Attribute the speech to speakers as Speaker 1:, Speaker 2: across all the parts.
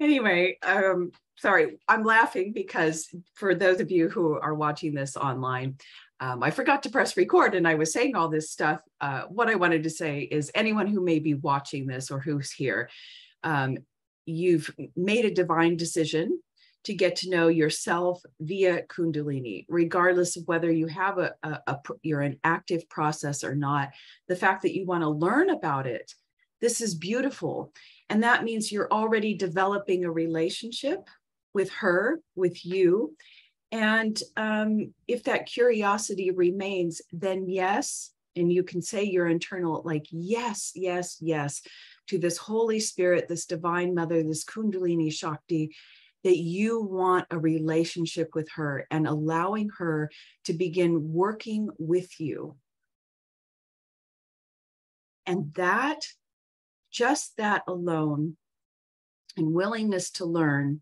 Speaker 1: Anyway, sorry, I'm laughing because for those of you who are watching this online, I forgot to press record and I was saying all this stuff. What I wanted to say is anyone who may be watching this or who's here, you've made a divine decision to get to know yourself via Kundalini, regardless of whether you have you're an active process or not. The fact that you want to learn about it, this is beautiful. And that means you're already developing a relationship with her, with you. And if that curiosity remains, then yes, and you can say your internal, like, yes, yes, yes, to this Holy Spirit, this Divine Mother, this Kundalini Shakti, that you want a relationship with her and allowing her to begin working with you. And that, just that alone, and willingness to learn,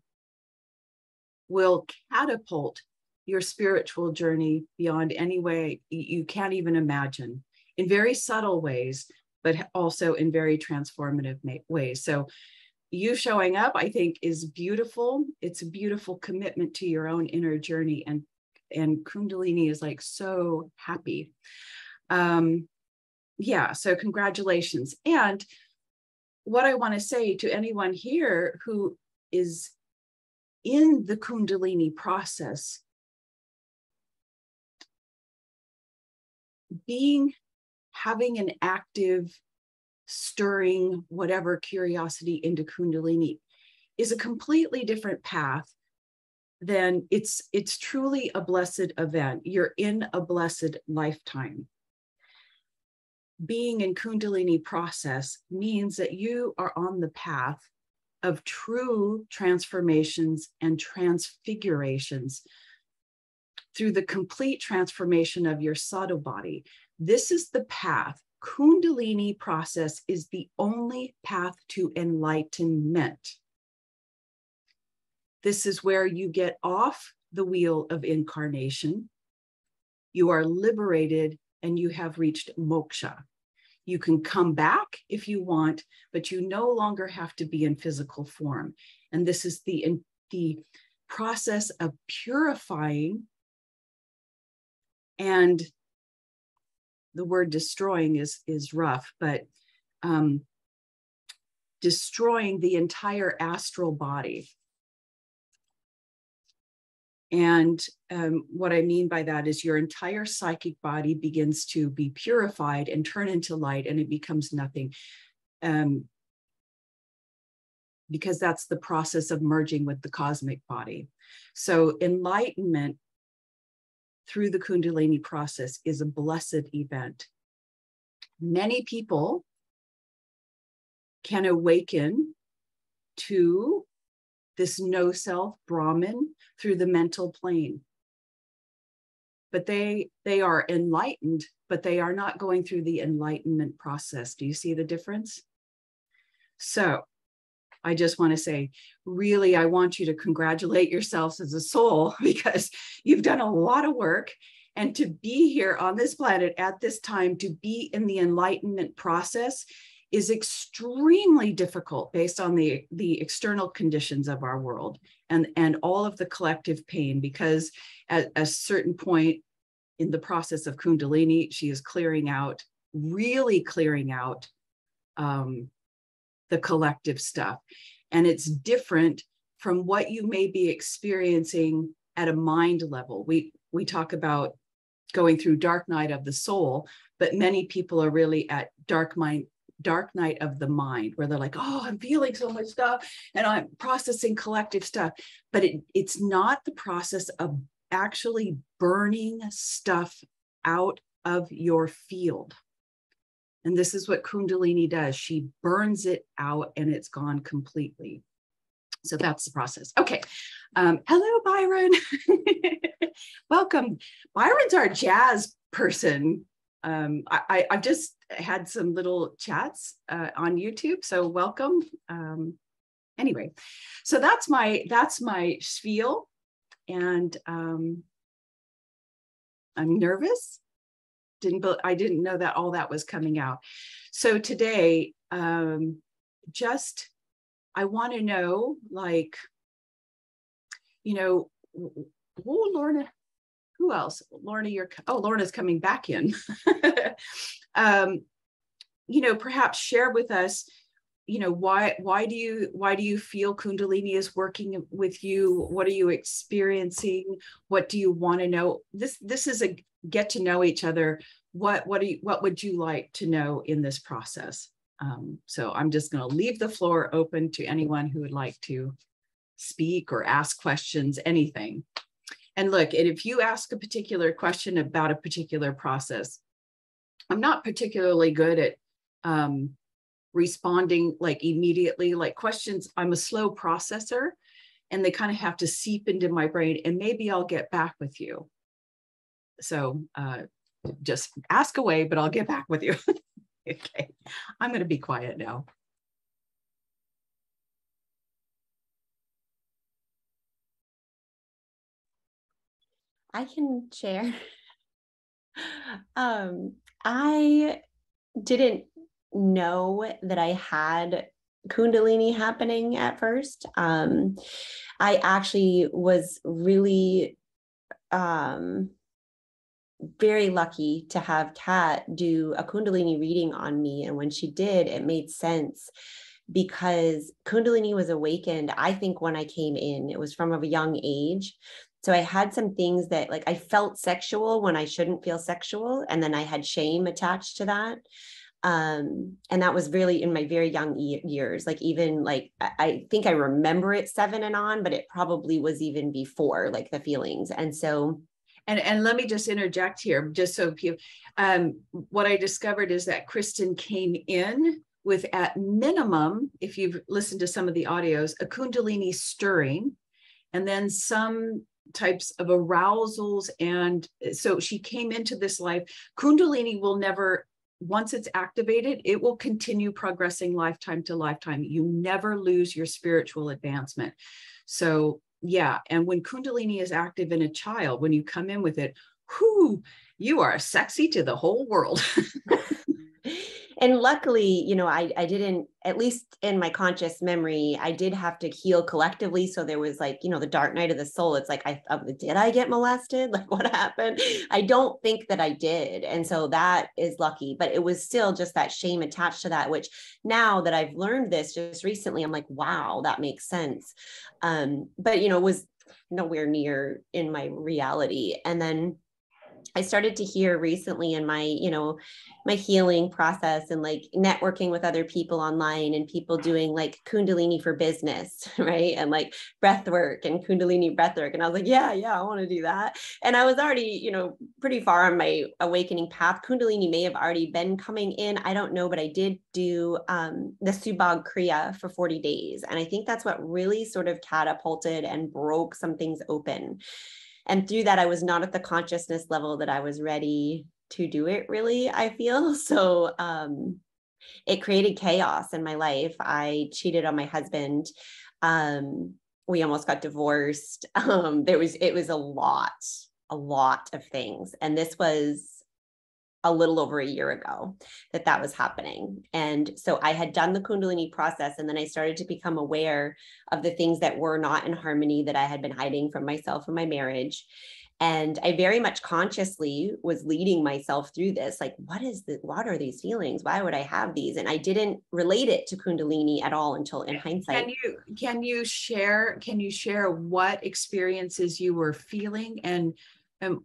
Speaker 1: will catapult your spiritual journey beyond any way you can't even imagine, in very subtle ways, but also in very transformative ways. So you showing up, I think, is beautiful. It's a beautiful commitment to your own inner journey. And Kundalini is like so happy. Yeah, so congratulations. And what I want to say to anyone here who is in the Kundalini process, having an active, stirring, whatever curiosity into Kundalini is a completely different path than it's truly a blessed event. You're in a blessed lifetime. Being in Kundalini process means that you are on the path of true transformations and transfigurations through the complete transformation of your subtle body. This is the path. Kundalini process is the only path to enlightenment. This is where you get off the wheel of incarnation. You are liberated and you have reached moksha. You can come back if you want, but you no longer have to be in physical form. And this is the process of purifying, and the word destroying is rough, but destroying the entire astral body. And what I mean by that is your entire psychic body begins to be purified and turn into light, and it becomes nothing. Because that's the process of merging with the cosmic body. So enlightenment through the Kundalini process is a blessed event. Many people can awaken to this no-self Brahman through the mental plane. But they are enlightened, but they are not going through the enlightenment process. Do you see the difference? So I just want to say, really, I want you to congratulate yourselves as a soul, because you've done a lot of work. And to be here on this planet at this time, to be in the enlightenment process, is extremely difficult based on the external conditions of our world and all of the collective pain, because at a certain point in the process of Kundalini, she is clearing out, really clearing out the collective stuff. And it's different from what you may be experiencing at a mind level. We talk about going through dark night of the soul, but many people are really at dark night of the mind, where they're like, oh, I'm feeling so much stuff and I'm processing collective stuff. But it's not the process of actually burning stuff out of your field. And this is what Kundalini does. She burns it out and it's gone completely. So that's the process. Okay. Hello, Byron. Welcome. Byron's our jazz person. I've just had some little chats on YouTube, so welcome. Anyway, so that's my spiel, and I'm nervous. I didn't know that all that was coming out. So today, just I want to know, like, you know, oh, Lorna, who else? Lorna, Lorna's coming back in. You know, perhaps share with us, you know, why do you feel Kundalini is working with you? What are you experiencing? What do you want to know? This is a get to know each other. What would you like to know in this process? So I'm just going to leave the floor open to anyone who would like to speak or ask questions, anything. And look, if you ask a particular question about a particular process, I'm not particularly good at responding like immediately, like questions. I'm a slow processor and they kind of have to seep into my brain, and maybe I'll get back with you. So just ask away, but I'll get back with you. Okay, I'm going to be quiet now.
Speaker 2: I can share. I didn't know that I had Kundalini happening at first. I actually was really very lucky to have Kat do a Kundalini reading on me. And when she did, it made sense because Kundalini was awakened, I think, when I came in. It was from a young age. So I had some things that, like, I felt sexual when I shouldn't feel sexual. And then I had shame attached to that. And that was really in my very young years. Like, even like, I think I remember it 7 and on, but it probably was even before, like, the feelings. And so,
Speaker 1: and let me just interject here, just so you, what I discovered is that Kristen came in with, at minimum, if you've listened to some of the audios, a Kundalini stirring, and then some types of arousals. And so she came into this life. Kundalini will never, once it's activated, it will continue progressing lifetime to lifetime. You never lose your spiritual advancement. So yeah, and when Kundalini is active in a child, when you come in with it, whoo, you are sexy to the whole world.
Speaker 2: and luckily, you know, I didn't, at least in my conscious memory, I did have to heal collectively. So there was, like, you know, the dark night of the soul. It's like, did I get molested? Like, what happened? I don't think that I did. And so that is lucky, but it was still just that shame attached to that, which now that I've learned this just recently, I'm like, wow, that makes sense. But, you know, it was nowhere near in my reality. And then I started to hear recently in my, you know, my healing process and like networking with other people online and people doing like Kundalini for business, right? And like breath work and Kundalini breath work. And I was like, yeah, I want to do that. And I was already, you know, pretty far on my awakening path. Kundalini may have already been coming in. I don't know, but I did do the Subag Kriya for 40 days. And I think that's what really sort of catapulted and broke some things open. And through that, I was not at the consciousness level that I was ready to do it, really, I feel. So it created chaos in my life. I cheated on my husband. We almost got divorced. It was a lot of things. And this was a little over a year ago that was happening. And so I had done the Kundalini process, and then I started to become aware of the things that were not in harmony that I had been hiding from myself in my marriage. And I very much consciously was leading myself through this. Like, what are these feelings? Why would I have these? And I didn't relate it to Kundalini at all until in hindsight.
Speaker 1: Can you share what experiences you were feeling? And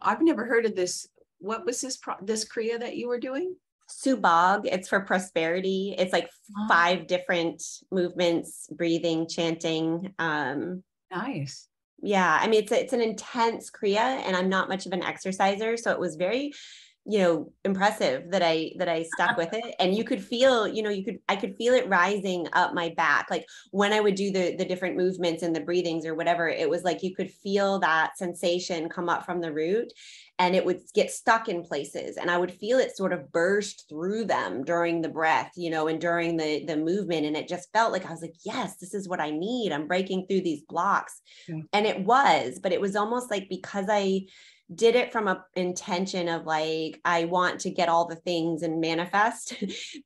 Speaker 1: I've never heard of this. What was this Kriya that you were doing?
Speaker 2: Subag, it's for prosperity. It's like 5 different movements, breathing, chanting.
Speaker 1: Nice.
Speaker 2: Yeah, I mean, it's an intense Kriya, and I'm not much of an exerciser, so it was very, you know, impressive that I stuck with it. And you could feel, you know, I could feel it rising up my back. Like when I would do the different movements and the breathings or whatever, it was like you could feel that sensation come up from the root, and it would get stuck in places. And I would feel it sort of burst through them during the breath, you know, and during the movement. And it just felt like, I was like, yes, this is what I need. I'm breaking through these blocks. Yeah. And it was, but it was almost like, because I did it from a intention of like, I want to get all the things and manifest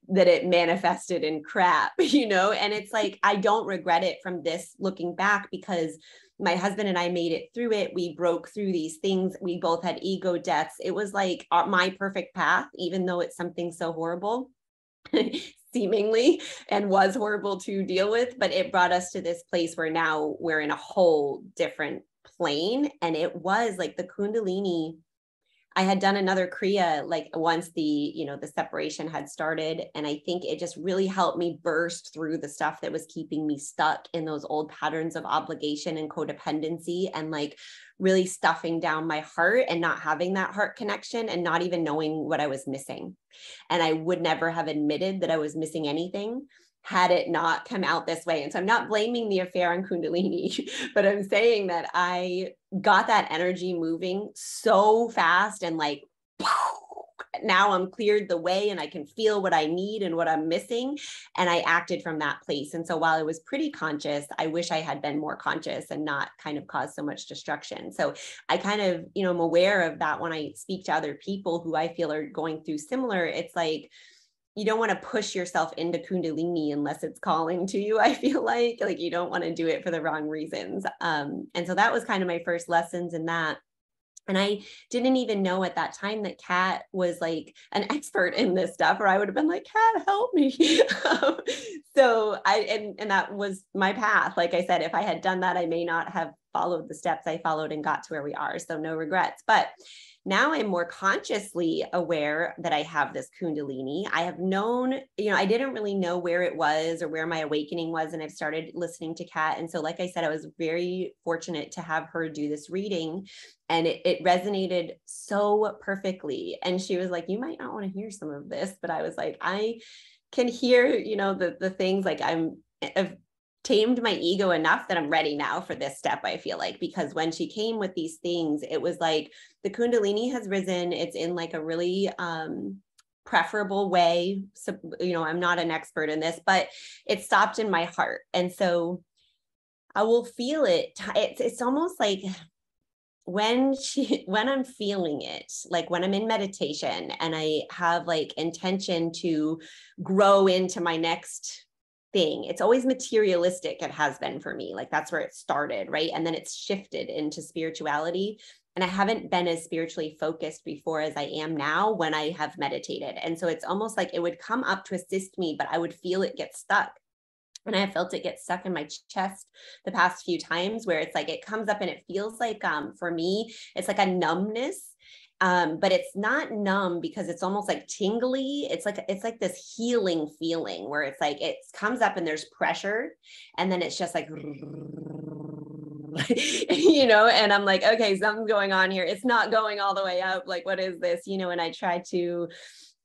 Speaker 2: that it manifested in crap, you know? And it's like, I don't regret it from this looking back, because my husband and I made it through it. We broke through these things. We both had ego deaths. It was like my perfect path, even though it's something so horrible seemingly, and was horrible to deal with, but it brought us to this place where now we're in a whole different plane. And it was like the Kundalini, I had done another Kriya like once the separation had started. And I think it just really helped me burst through the stuff that was keeping me stuck in those old patterns of obligation and codependency, and like really stuffing down my heart and not having that heart connection and not even knowing what I was missing. And I would never have admitted that I was missing anything had it not come out this way. And so I'm not blaming the affair on Kundalini, but I'm saying that I got that energy moving so fast, and like, now I'm cleared the way and I can feel what I need and what I'm missing. And I acted from that place. And so while I was pretty conscious, I wish I had been more conscious and not kind of caused so much destruction. So I kind of, am aware of that when I speak to other people who I feel are going through similar. It's like, you don't want to push yourself into Kundalini unless it's calling to you. I feel like you don't want to do it for the wrong reasons. And so that was kind of my first lessons in that. And I didn't even know at that time that Kat was like an expert in this stuff, or I would have been like, Kat, help me. So and that was my path. Like I said, if I had done that, I may not have followed the steps I followed and got to where we are. So no regrets. But now I'm more consciously aware that I have this Kundalini. I have known, I didn't really know where it was or where my awakening was. And I've started listening to Kat. And so, like I said, I was very fortunate to have her do this reading, and it resonated so perfectly. And she was like, you might not want to hear some of this, but I was like, I can hear, the things, like I've tamed my ego enough that I'm ready now for this step, I feel like, because when she came with these things, it was like the Kundalini has risen. It's in like a really preferable way. So, I'm not an expert in this, but it stopped in my heart. And so I will feel it. It's almost like when I'm feeling it, like when I'm in meditation and I have like intention to grow into my next thing, it's always materialistic. It has been for me. Like that's where it started, right? And then it's shifted into spirituality. And I haven't been as spiritually focused before as I am now when I have meditated. And so it's almost like it would come up to assist me, but I would feel it get stuck. And I felt it get stuck in my chest the past few times, where it's like it comes up and it feels like for me, it's like a numbness. But it's not numb because it's almost like tingly. It's like this healing feeling where it's like it comes up and there's pressure, and then it's just like and I'm like, okay, something's going on here. It's not going all the way up. Like, what is this? And I try to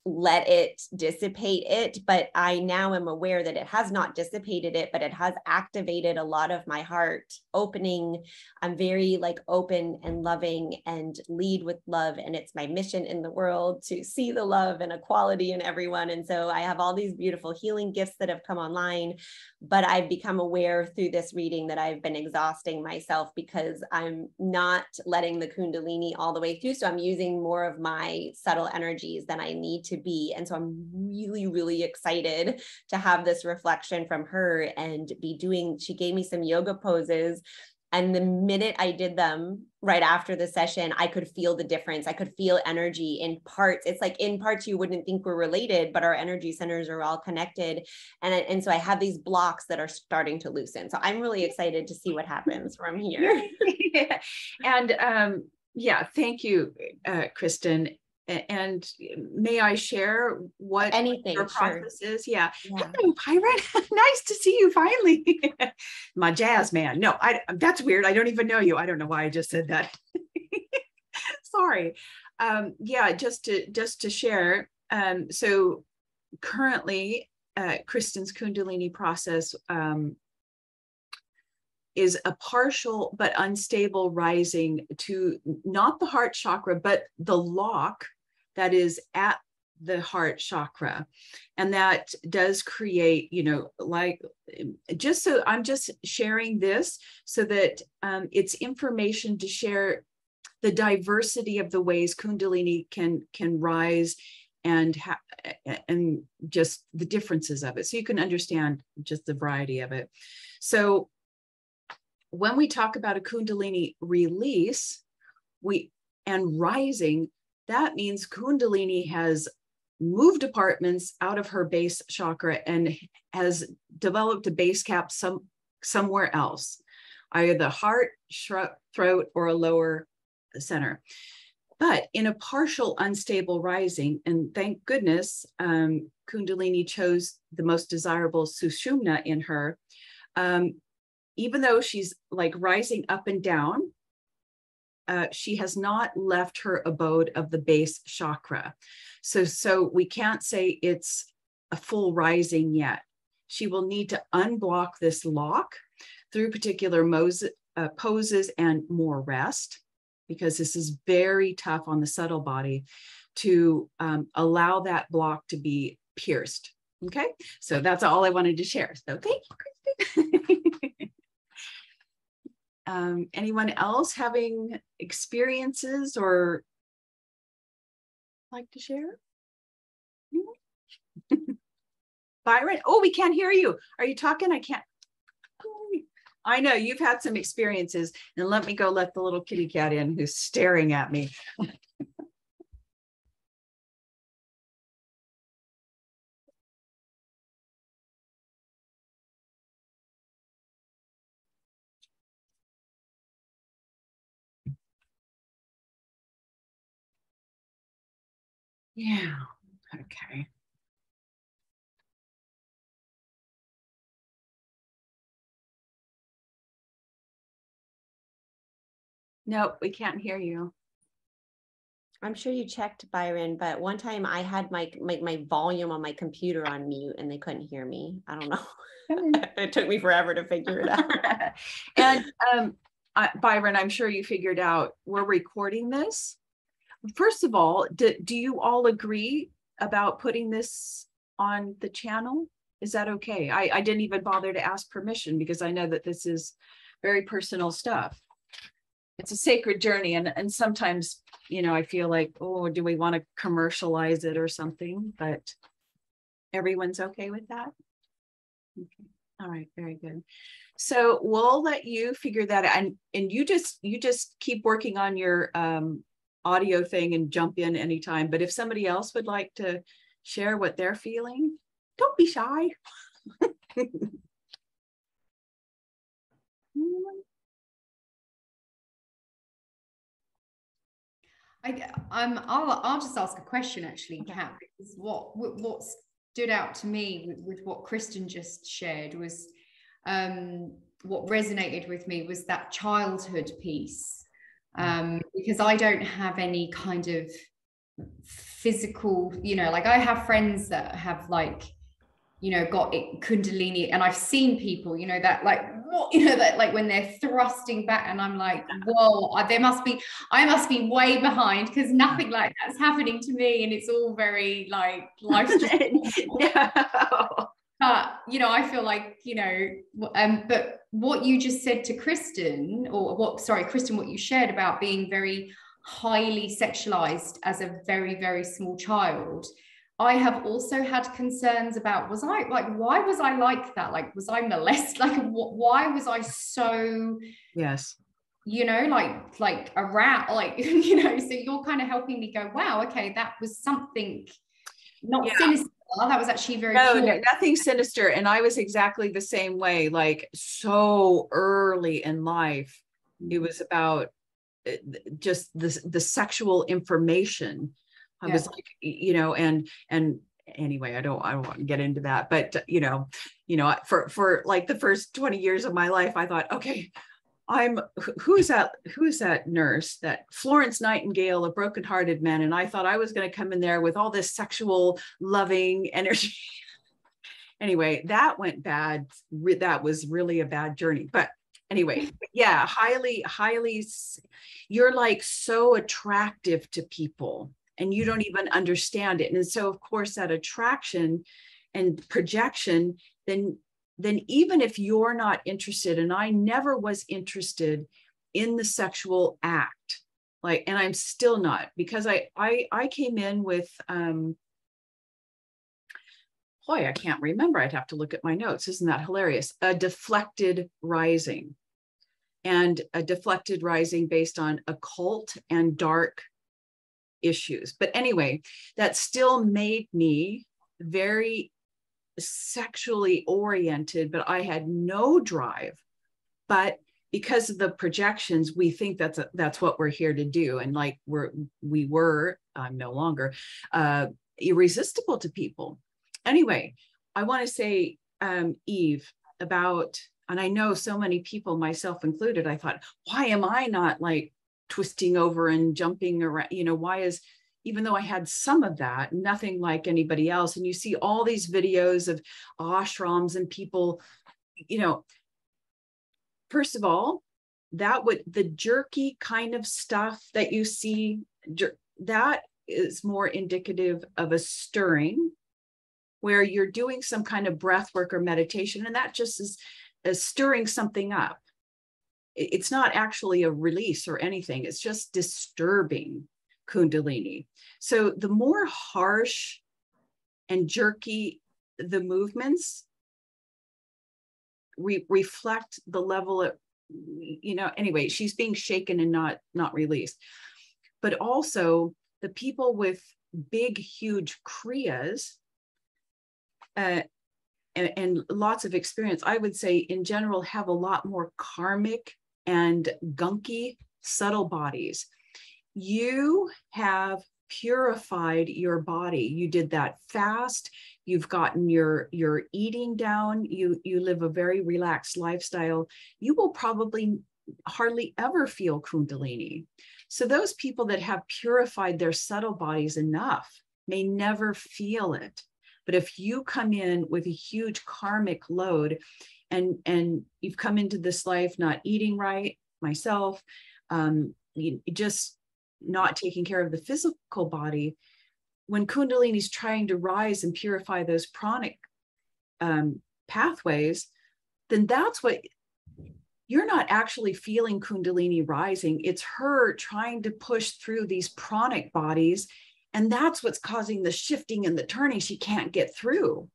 Speaker 2: let it dissipate it, but I now am aware that it has not dissipated it, but it has activated a lot of my heart opening. I'm very like open and loving and lead with love. And it's my mission in the world to see the love and equality in everyone. And so I have all these beautiful healing gifts that have come online, but I've become aware through this reading that I've been exhausting myself because I'm not letting the Kundalini all the way through. So I'm using more of my subtle energies than I need to be. And so I'm really, really excited to have this reflection from her and she gave me some yoga poses. And the minute I did them right after the session, I could feel the difference. I could feel energy in parts. It's like in parts you wouldn't think we're related, but our energy centers are all connected. And so I have these blocks that are starting to loosen. So I'm really excited to see what happens from here.
Speaker 1: Yeah. And thank you, Kristen. And may I share what your process is? Yeah. Hello, Pirate. Nice to see you finally. My jazz man. No, that's weird. I don't even know you. I don't know why I just said that. Sorry. Just to share. So currently, Kristen's Kundalini process is a partial but unstable rising to not the heart chakra, but the lock that is at the heart chakra. And that does create, I'm just sharing this so that it's information to share the diversity of the ways Kundalini can rise, and just the differences of it, so you can understand just the variety of it. So when we talk about a Kundalini release and rising, that means Kundalini has moved apartments out of her base chakra and has developed a base cap somewhere else, either the heart, throat, or a lower center. But in a partial unstable rising, and thank goodness Kundalini chose the most desirable Sushumna in her, even though she's like rising up and down, she has not left her abode of the base chakra. So we can't say it's a full rising yet. She will need to unblock this lock through particular poses and more rest, because this is very tough on the subtle body to allow that block to be pierced. Okay, so that's all I wanted to share. So thank you, Kristen. Anyone else having experiences or like to share? Byron, oh, we can't hear you. Are you talking? I can't. I know you've had some experiences, and let me go let the little kitty cat in who's staring at me. Yeah, okay. Nope, we can't hear you.
Speaker 2: I'm sure you checked, Byron, but one time I had my volume on my computer on mute and they couldn't hear me. I don't know. It took me forever to figure it out.
Speaker 1: And Byron, I'm sure you figured out we're recording this. First of all, do you all agree about putting this on the channel? Is that okay? I didn't even bother to ask permission because I know that this is very personal stuff. It's a sacred journey, and sometimes, you know, I feel like, oh, do we want to commercialize it or something? But everyone's okay with that? Okay. All right, very good. So we'll let you figure that out, and you just keep working on your audio thing and jump in anytime. But if somebody else would like to share what they're feeling, don't be shy.
Speaker 3: I'll just ask a question actually, Kat, because what stood out to me with what Kristen just shared was what resonated with me was that childhood piece, because I don't have any kind of physical, you know, like I have friends that have like, you know, got it Kundalini, and I've seen people, you know, that like, what, you know, that like when they're thrusting back, and I'm like, whoa, I must be way behind, because nothing like that's happening to me, and it's all very like life's just no. But you know, I feel like, you know, but what you just said to Kristen, Kristen, what you shared about being very highly sexualized as a very, very small child, I have also had concerns about, why was I like that? Like, was I molested? Like, why was I so,
Speaker 1: yes,
Speaker 3: you know, like a rat, like, you know, so you're kind of helping me go, wow, okay, that was something not sinister. That was actually very pure.
Speaker 1: No, nothing sinister. And I was exactly the same way, like so early in life, it was about just the sexual information. I was like, you know, and anyway, I don't want to get into that, but you know, for like the first 20 years of my life, I thought, okay, who's that nurse, that Florence Nightingale, a brokenhearted man. And I thought I was going to come in there with all this sexual loving energy. Anyway, that went bad. That was really a bad journey, but anyway, yeah, highly, you're like so attractive to people, and you don't even understand it. And so of course that attraction and projection, then even if you're not interested, and I never was interested in the sexual act, Like, and I'm still not, because I came in with, boy, I can't remember. I'd have to look at my notes. Isn't that hilarious? A deflected rising, and a deflected rising based on occult and dark issues. But anyway, that still made me very sexually oriented, but I had no drive. But because of the projections, we think that's what we're here to do. And like I'm no longer irresistible to people. Anyway, I want to say, Eve, about, and I know so many people, myself included, I thought, why am I not like twisting over and jumping around? You know, why is, even though I had some of that, nothing like anybody else. And you see all these videos of ashrams and people, you know, first of all, the jerky kind of stuff that you see, that is more indicative of a stirring, where you're doing some kind of breath work or meditation, and that just is stirring something up. It's not actually a release or anything. It's just disturbing Kundalini. So the more harsh and jerky the movements reflect the level of, you know, anyway, she's being shaken and not released. But also the people with big, huge kriyas, and lots of experience, I would say in general, have a lot more karmic and gunky, subtle bodies. You have purified your body. You did that fast. You've gotten your eating down. You live a very relaxed lifestyle. You will probably hardly ever feel Kundalini. So those people that have purified their subtle bodies enough may never feel it. But if you come in with a huge karmic load, and you've come into this life not eating right, myself, you just not taking care of the physical body, when Kundalini is trying to rise and purify those pranic pathways, then that's what, you're not actually feeling Kundalini rising. It's her trying to push through these pranic bodies. And that's what's causing the shifting and the turning she can't get through.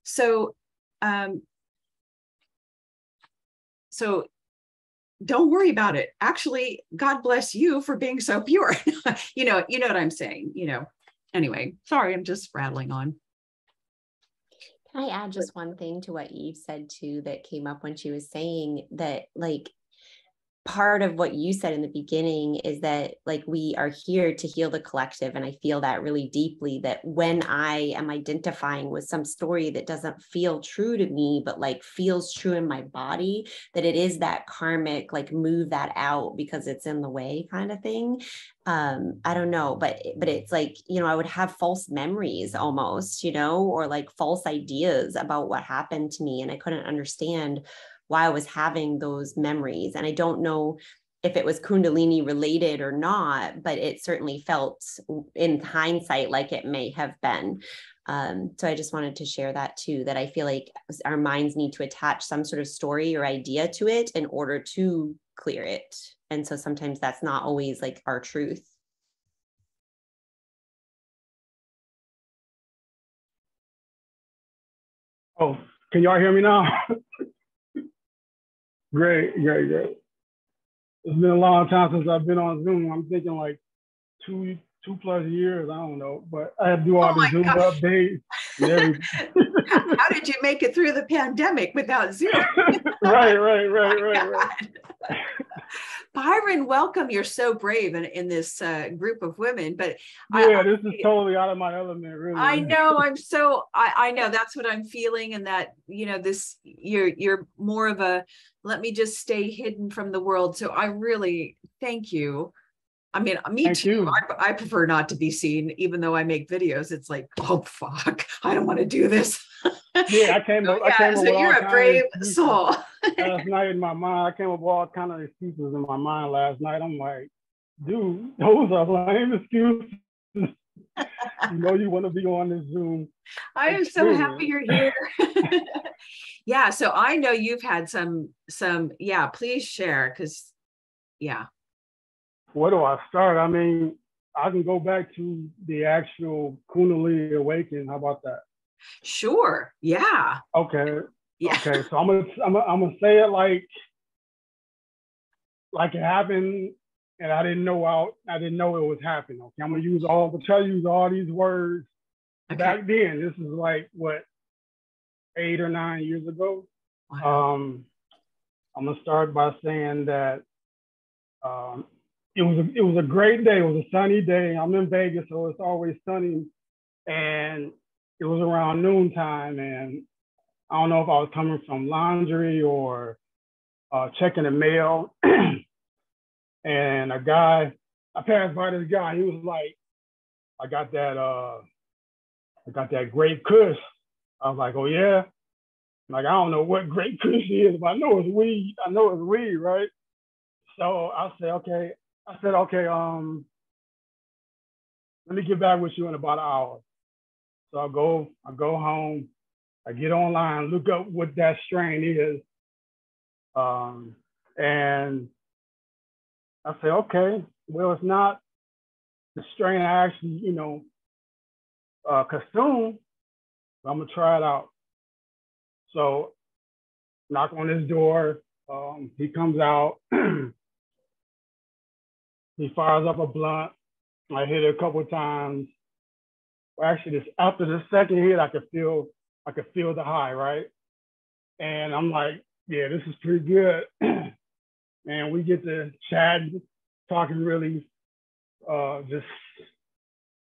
Speaker 1: So, so don't worry about it. Actually, God bless you for being so pure. you know what I'm saying, anyway, sorry, I'm just rattling on.
Speaker 2: Can I add just one thing to what Eve said too, that came up when she was saying that, like, part of what you said in the beginning is that, like, we are here to heal the collective. And I feel that really deeply, that when I am identifying with some story that doesn't feel true to me, but like feels true in my body, that it is that karmic, like, move that out because it's in the way kind of thing. I don't know, but it's like, I would have false memories almost, or like false ideas about what happened to me. And I couldn't understand why I was having those memories. And I don't know if it was Kundalini related or not, but it certainly felt in hindsight like it may have been. So I just wanted to share that too, that I feel like our minds need to attach some sort of story or idea to it in order to clear it. And so sometimes that's not always like our truth.
Speaker 4: Oh, can y'all hear me now? Great. It's been a long time since I've been on Zoom. I'm thinking like two plus years. I don't know, but I had to do all the Zoom updates and everything.
Speaker 1: How did you make it through the pandemic without Zoom?
Speaker 4: Right.
Speaker 1: Byron, welcome. You're so brave in this group of women, but
Speaker 4: yeah, this is totally out of my element, really.
Speaker 1: I know. I know that's what I'm feeling, and that, this, you're more of a, let me just stay hidden from the world. So I really thank you. I mean, me
Speaker 4: Thank
Speaker 1: too.
Speaker 4: you.
Speaker 1: I prefer not to be seen, even though I make videos. It's like, oh fuck, I don't want to do this.
Speaker 4: Yeah, I came up.
Speaker 1: So you're a brave soul.
Speaker 4: Last night in my mind, I came up with all kind of excuses in my mind last night. I'm like, dude, those are lame excuses. You want to be on this Zoom.
Speaker 1: I am so happy you're here. Yeah, so I know you've had some. Yeah, please share, because yeah.
Speaker 4: Where do I start? I mean, I can go back to the actual Kundalini awakening. How about that?
Speaker 1: Sure. Yeah.
Speaker 4: Okay.
Speaker 1: Yeah.
Speaker 4: Okay. So I'm gonna say it like it happened, and I didn't know it was happening. Okay. I'm gonna try to use all these words.
Speaker 1: Okay.
Speaker 4: Back then, this is like what, 8 or 9 years ago.
Speaker 1: Wow.
Speaker 4: I'm gonna start by saying that it was a great day. It was a sunny day. I'm in Vegas, so it's always sunny, and it was around noontime, and I don't know if I was coming from laundry or checking the mail, and I passed by this guy. He was like, I got that great kush. I was like, oh yeah. Like, I don't know what great kush is, but I know it's weed. Right? So I said, okay. Let me get back with you in about an hour. So I go home, I get online, look up what that strain is. And I say, okay, well, it's not the strain I actually, consume, but I'm gonna try it out. So knock on his door. He comes out. He fires up a blunt. I hit it a couple of times. Well, actually, after the second hit, I could feel the high, right? And I'm like, yeah, this is pretty good. And we get to chat, talking really, just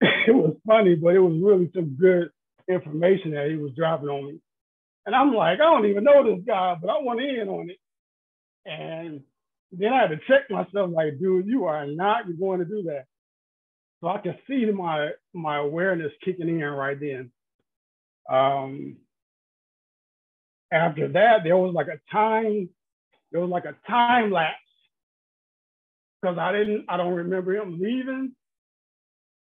Speaker 4: it was funny, but it was really some good information that he was dropping on me. And I'm like, I don't even know this guy, but I want in on it. And then I had to check myself, like, dude, you are not going to do that. So I can see my awareness kicking in right then. After that, there was like a time lapse, because I don't remember him leaving.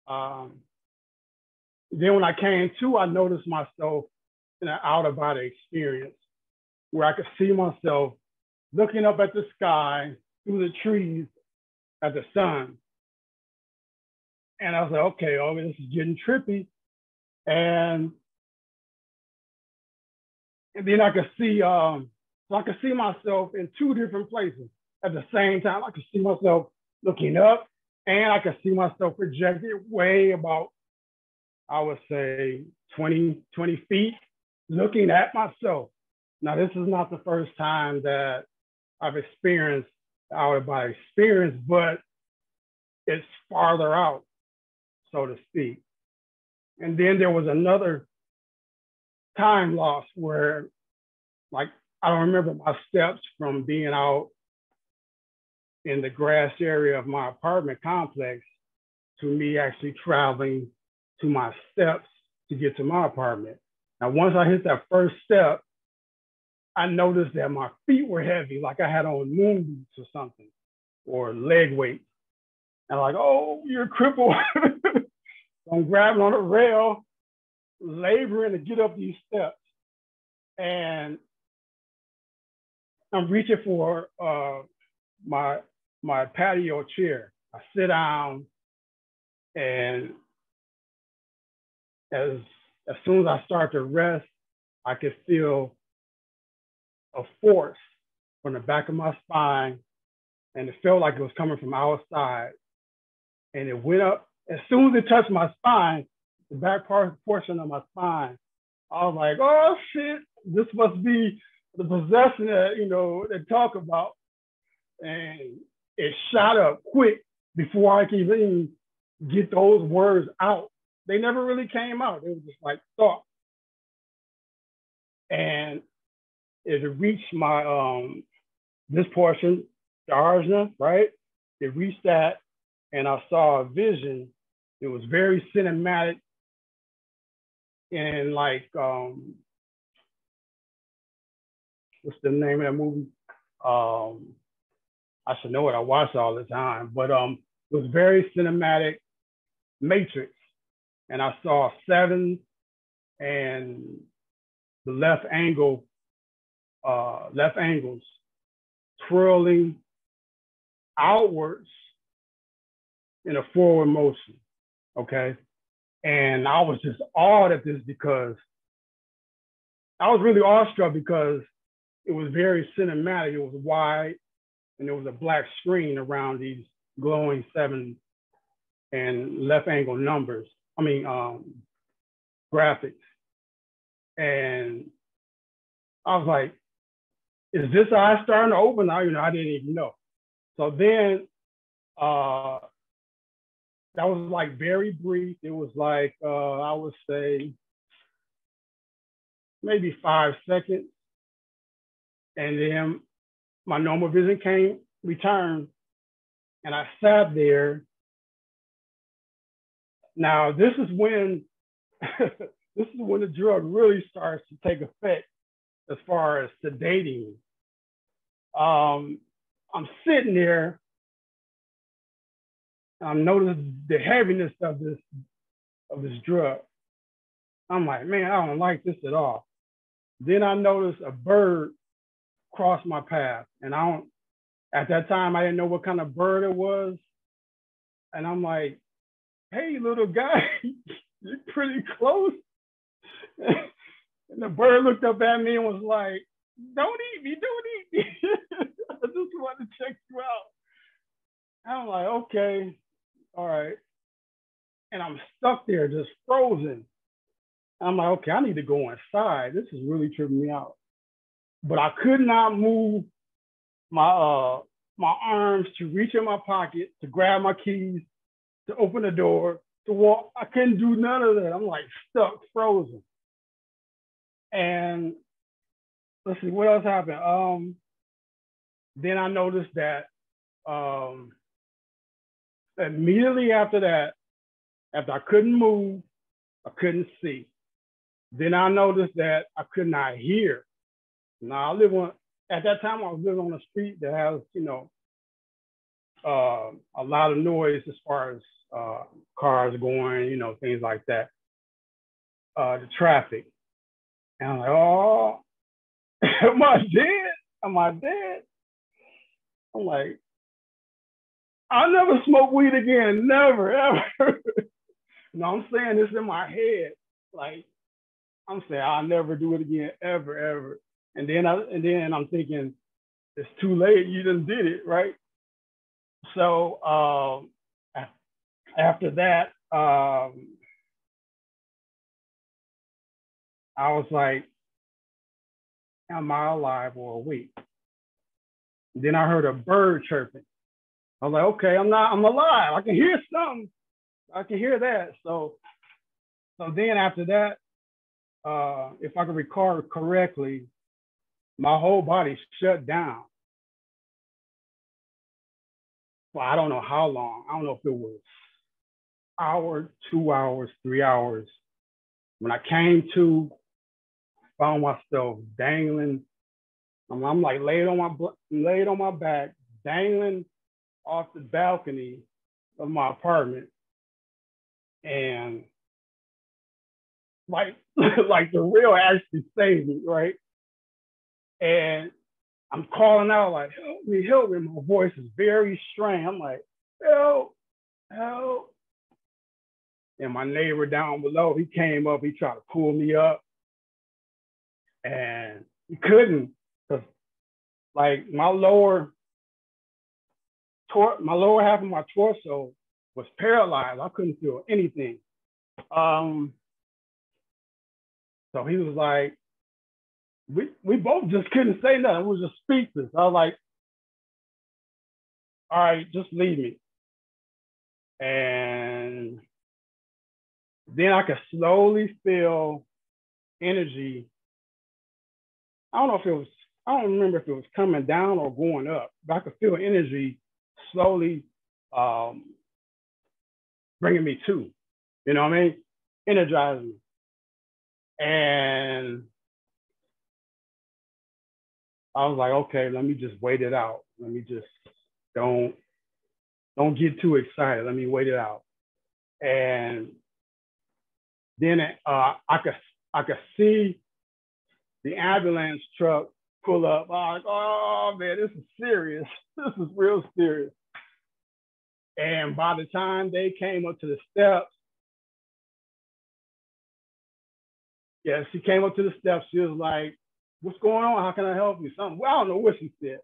Speaker 4: Then when I came to, I noticed myself in an out of body experience where I could see myself looking up at the sky through the trees at the sun. And I was like, okay, oh, this is getting trippy. And then I could see, so I could see myself in two different places at the same time. I could see myself looking up, and I could see myself projected way about, I would say, 20 feet, looking at myself. Now, this is not the first time that I've experienced out of body experience, but it's farther out, so to speak. And then there was another time loss where, like, I don't remember my steps from being out in the grass area of my apartment complex to me actually traveling to my steps to get to my apartment. Now, once I hit that first step, I noticed that my feet were heavy, like I had on moon boots or something, or leg weights. And I'm like, oh, you're crippled. I'm grabbing on a rail, laboring to get up these steps. And I'm reaching for my patio chair. I sit down, and as soon as I start to rest, I could feel a force from the back of my spine, and it felt like it was coming from outside. And it went up. As soon as it touched my spine, the back portion of my spine, I was like, oh shit, this must be the possession that, they talk about. And it shot up quick before I could even get those words out. They never really came out. They were just like thoughts. And it reached my, this portion, the ajna, right? It reached that, and I saw a vision. It was very cinematic, and like, what's the name of that movie? I should know it. I watch it all the time, but it was very cinematic, Matrix, and I saw 7 and the left angles twirling outwards in a forward motion. Okay. And I was just awed at this because I was really awestruck because it was very cinematic. It was wide and there was a black screen around these glowing 7 and left angle numbers. Graphics. And I was like, is this eye starting to open? I didn't even know. So then that was like very brief. It was like, I would say maybe 5 seconds. And then my normal vision returned, and I sat there. Now, this is when the drug really starts to take effect as far as sedating me. I'm sitting there, and I'm noticing the heaviness of this drug. I'm like, man, I don't like this at all. Then I noticed a bird cross my path, and at that time, I didn't know what kind of bird it was. And I'm like, hey, little guy, you're pretty close. And the bird looked up at me and was like, don't eat me. I just want to check you out. And I'm like, okay, all right. And I'm stuck there, just frozen. I'm like, okay, I need to go inside. This is really tripping me out. But I could not move my arms to reach in my pocket, to grab my keys, to open the door, to walk. I couldn't do none of that. I'm like stuck, frozen. And let's see, what else happened? Then I noticed that immediately after that, after I couldn't move, I couldn't see. Then I noticed that I could not hear. Now at that time I was living on a street that has, a lot of noise as far as cars going, things like that, the traffic. And I'm like, oh, am I dead? Am I dead? I'm like, I'll never smoke weed again, never, ever. No, I'm saying this in my head. Like, I'm saying I'll never do it again, ever, ever. And then I'm thinking, it's too late. You done did it, right? So after that, I was like, am I alive or awake? Then I heard a bird chirping. I was like, okay, I'm alive. I can hear something. I can hear that. So then after that, if I can recall correctly, my whole body shut down. Well, I don't know how long. I don't know if it was an hour, 2 hours, 3 hours. When I came to, found myself dangling. I'm like laid on my back, dangling off the balcony of my apartment, and like like the real actually saved me, right? And I'm calling out like, help me, help me. My voice is very strained. I'm like, help, help. And my neighbor down below, he came up, he tried to pull me up, and he couldn't, because like my lower half of my torso was paralyzed. I couldn't feel anything. So he was like, we both just couldn't say nothing. We was just speechless. I was like, all right, just leave me. And then I could slowly feel energy. I don't remember if it was coming down or going up, but I could feel energy slowly bringing me to, you know what I mean? Energizing me. And I was like, okay, let me just wait it out. Let me just don't get too excited. Let me wait it out. And then I could see the ambulance truck pull up. I was like, oh man, this is serious. This is real serious. And by the time they came up to the steps, she came up to the steps. She was like, "What's going on? How can I help you?" Something. Well, I don't know what she said,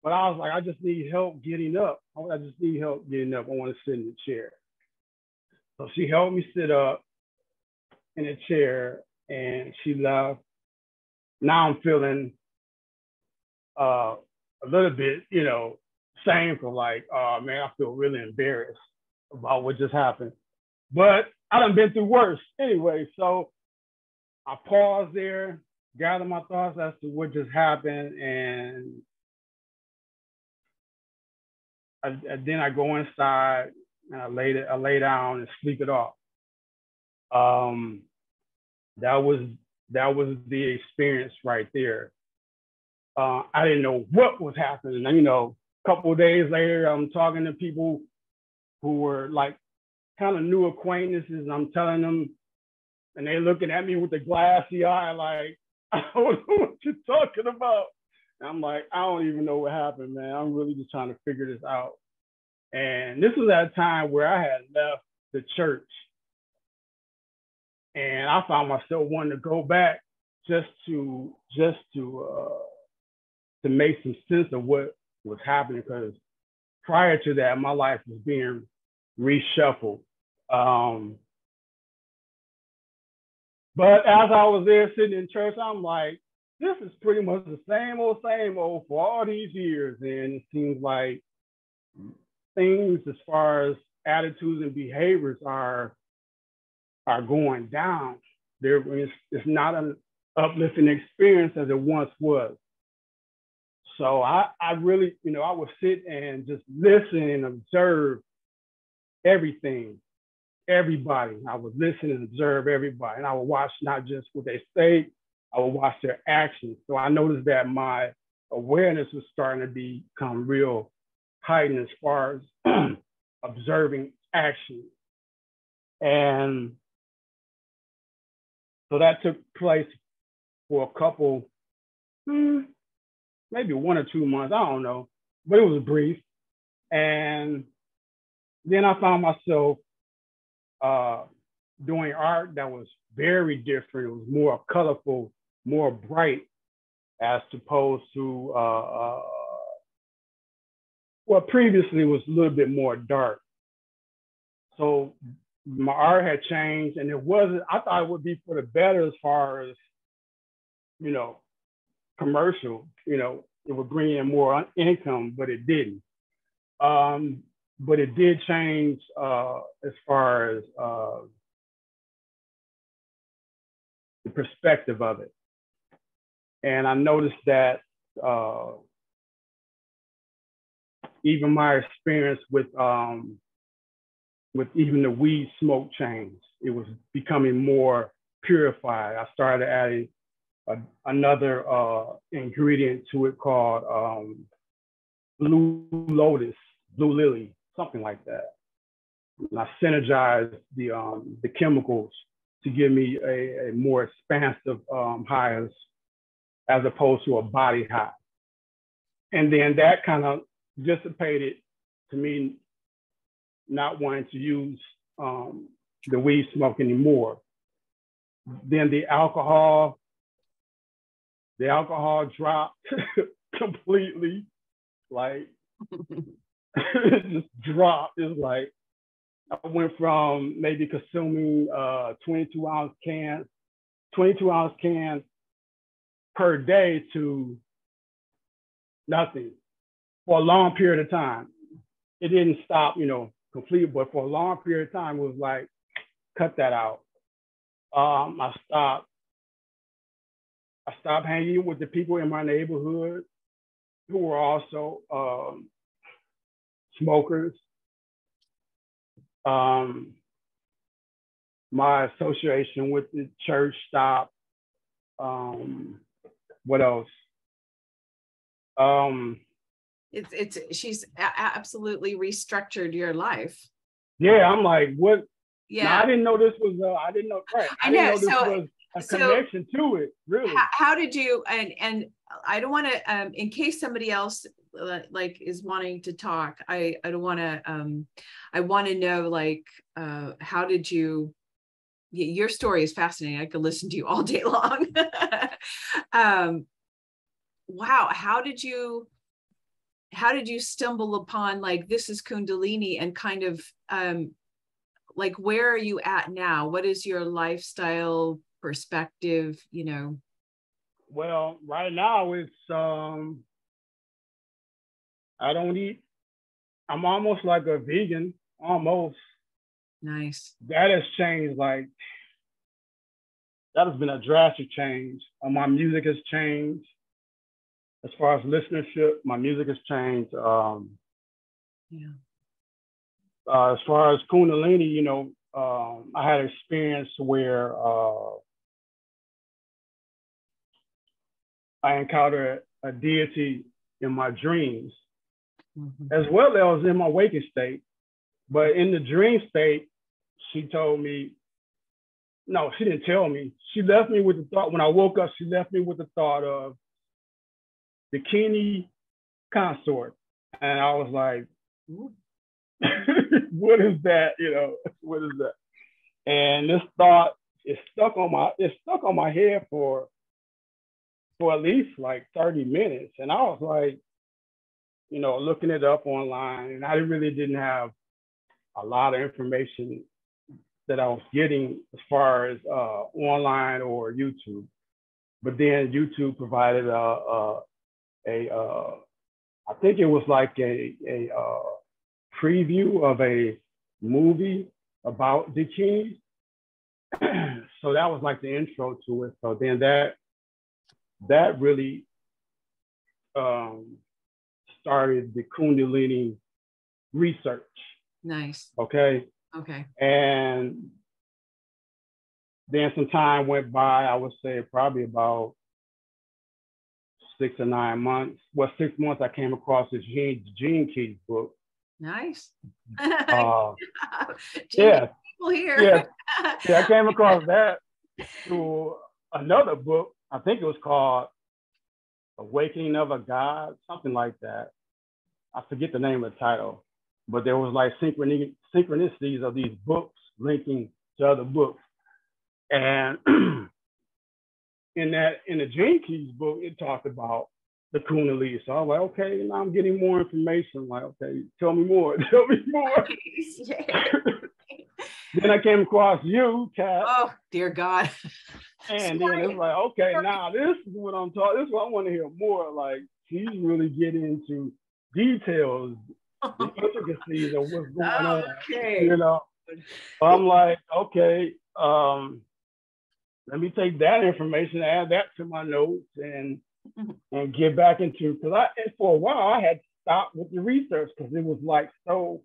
Speaker 4: but I was like, "I just need help getting up. I just need help getting up. I want to sit in the chair." So she helped me sit up in a chair, and she left. Now I'm feeling a little bit, shameful. Like, oh man, I feel really embarrassed about what just happened. But I done been through worse anyway. So I paused there, gather my thoughts as to what just happened, and then I go inside and I lay down and sleep it off. That was the experience right there. I didn't know what was happening. A couple of days later, I'm talking to people who were like kind of new acquaintances, and I'm telling them, and they looking at me with the glassy eye, like, I don't know what you're talking about. And I'm like, I don't even know what happened, man. I'm really just trying to figure this out. And this was at a time where I had left the church, and I found myself wanting to go back just to make some sense of what was happening, because prior to that, my life was being reshuffled. But as I was there sitting in church, I'm like, this is pretty much the same old for all these years. And it seems like things as far as attitudes and behaviors are going down. It's not an uplifting experience as it once was. So I really, I would sit and just listen and observe everything, everybody. I would listen and observe everybody. And I would watch not just what they say, I would watch their actions. So I noticed that my awareness was starting to become real heightened as far as observing action. And so that took place for a couple, maybe 1 or 2 months, I don't know, but it was brief. And then I found myself doing art that was very different. It was more colorful, more bright, as opposed to what previously was a little bit more dark. So my art had changed, and I thought it would be for the better as far as, commercial, it would bring in more income, but it didn't. But it did change as far as the perspective of it. And I noticed that even my experience with even the weed smoke changed. It was becoming more purified. I started adding another ingredient to it called blue lotus, blue lily, something like that. And I synergized the chemicals to give me a more expansive high as opposed to a body high. And then that kind of dissipated to me not wanting to use the weed smoke anymore. Then the alcohol dropped completely, like it just dropped. It's like I went from maybe consuming 22-ounce cans per day to nothing for a long period of time. It didn't stop, completely, but for a long period of time, it was like, cut that out. I stopped hanging with the people in my neighborhood who were also smokers. My association with the church stopped. What else?
Speaker 1: She's absolutely restructured your life.
Speaker 4: Yeah, I'm like, what?
Speaker 1: Yeah,
Speaker 4: now, I didn't know this was. I didn't know. Right. I didn't know this was a connection to it. Really.
Speaker 1: How did you? And I don't want to, in case somebody else like is wanting to talk, I don't want to, I want to know, like, how did you, your story is fascinating. I could listen to you all day long. Wow. How did you stumble upon, like, this is Kundalini, and kind of, like, where are you at now? What is your lifestyle perspective, you know?
Speaker 4: Well, right now it's I don't eat. I'm almost like a vegan, almost.
Speaker 1: Nice.
Speaker 4: That has changed. Like, that has been a drastic change. My music has changed. As far as listenership, my music has changed.
Speaker 1: Yeah.
Speaker 4: As far as Kundalini, you know, I had experience where I encountered a deity in my dreams, as well as in my waking state. But in the dream state, she told me, no, she didn't tell me. She left me with the thought, when I woke up, she left me with the thought of the Bikini consort. And I was like, what is that? You know, what is that? And this thought is stuck on my head for at least like 30 minutes. And I was like, you know, looking it up online, and I really didn't have a lot of information that I was getting as far as online or YouTube. But then YouTube provided I think it was like a preview of a movie about bikinis. So that was like the intro to it. So then that really started the Kundalini research.
Speaker 1: Nice.
Speaker 4: Okay.
Speaker 1: Okay.
Speaker 4: And then some time went by, I would say probably about 6 or 9 months. Well, 6 months, I came across this Gene Keys book.
Speaker 1: Nice.
Speaker 4: Yeah.
Speaker 1: People here.
Speaker 4: Yeah, I came across that through another book. I think it was called Awakening of a God, something like that. I forget the name of the title, but there was like synchronicities of these books linking to other books. And in the Gene Keys book, it talked about the Kundalini. So I was like, okay, now I'm getting more information. Like, okay, tell me more. Tell me more. Then I came across you, Kat.
Speaker 1: Oh, dear God.
Speaker 4: And then it's like, okay, now this is what I'm talking. This is what I want to hear more. Like, she's really getting into details, the intricacies of what's going on.
Speaker 1: Okay.
Speaker 4: You know, so I'm like, okay, let me take that information, add that to my notes, and get back into, because for a while I had stopped with the research because it was like so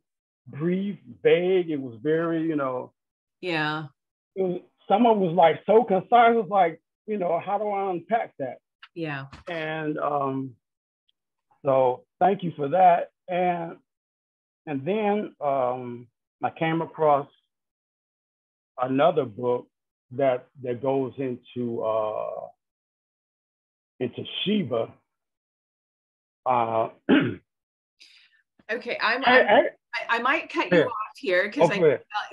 Speaker 4: brief, vague. It was very, you know,
Speaker 1: Yeah.
Speaker 4: Some of it was like so concise. It was like, you know, how do I unpack that?
Speaker 1: Yeah.
Speaker 4: And so thank you for that. And then I came across another book that goes into Shiva.
Speaker 1: Okay, I might cut you off here because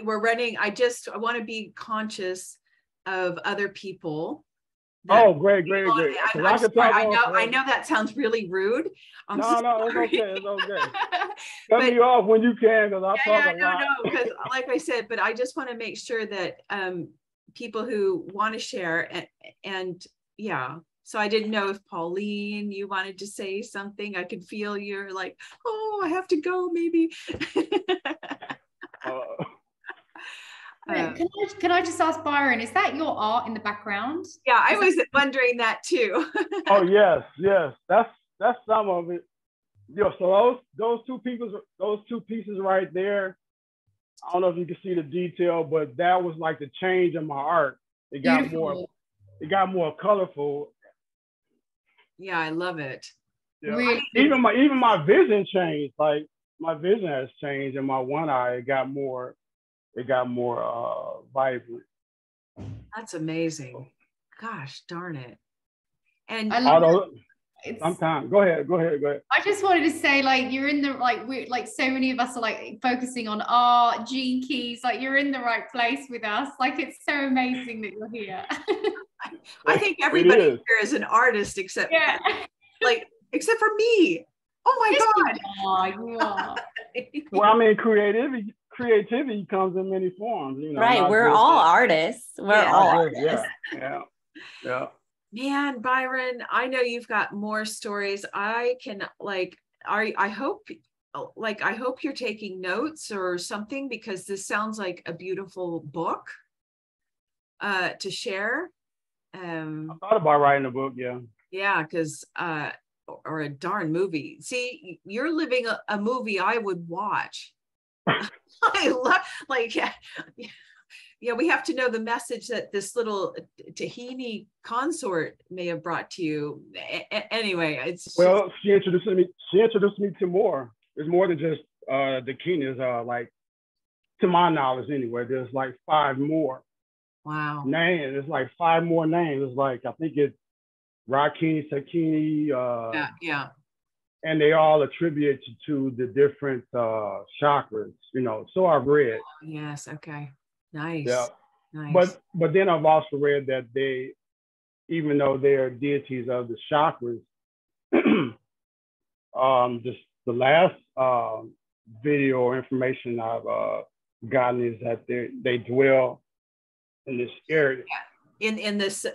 Speaker 1: we're running. I want to be conscious of other people.
Speaker 4: Oh, great.
Speaker 1: I'm sorry, I know that sounds really rude.
Speaker 4: No, it's okay. It's okay. Cut me off when you can, because I'll talk a lot.
Speaker 1: No, because like I said, but I just want to make sure that people who want to share and yeah. So I didn't know if Pauline, you wanted to say something. I could feel you're like, oh, I have to go, maybe.
Speaker 3: Can I just ask Byron, is that your art in the background?
Speaker 1: Yeah, I was wondering that too.
Speaker 4: Oh yes, that's some of it. Yeah, so those two pieces right there. I don't know if you can see the detail, but that was like the change in my art. It got more colorful.
Speaker 1: Yeah, I love it.
Speaker 4: Yeah. Really? Even my vision changed. Like, my vision has changed in my one eye. It got more vibrant.
Speaker 1: That's amazing. Gosh darn it. And
Speaker 4: sometimes. Go ahead.
Speaker 3: I just wanted to say, like, you're in the, like, we're like, so many of us are like focusing on art, Gene Keys, like you're in the right place with us. Like, it's so amazing that you're here.
Speaker 1: I think everybody here is an artist except except for me. Oh my God.
Speaker 3: You are.
Speaker 4: Well, I mean, creativity comes in many forms, you know.
Speaker 2: Right. We're all artists. We're all artists.
Speaker 4: Yeah.
Speaker 1: Man, Byron, I know you've got more stories. I hope you're taking notes or something, because this sounds like a beautiful book to share.
Speaker 4: I thought about writing a book, yeah.
Speaker 1: Yeah, because or a darn movie. See, you're living a movie I would watch. I love, yeah, we have to know the message that this little Tahini consort may have brought to you. Anyway, it's
Speaker 4: well, she introduced me to more. There's more than just the Keenies. Like, to my knowledge, anyway, there's like 5 more.
Speaker 1: Wow.
Speaker 4: Names. There's like 5 more names. It's like, I think it's Rakini, Sakini.
Speaker 1: Yeah.
Speaker 4: And they all attribute to the different chakras, you know. So I've read.
Speaker 1: Yes. Okay. Nice.
Speaker 4: Yeah.
Speaker 1: Nice.
Speaker 4: But then I've also read that they, even though they're deities of the chakras, just the last video or information I've gotten is that they dwell in this area.
Speaker 1: Yeah. In this,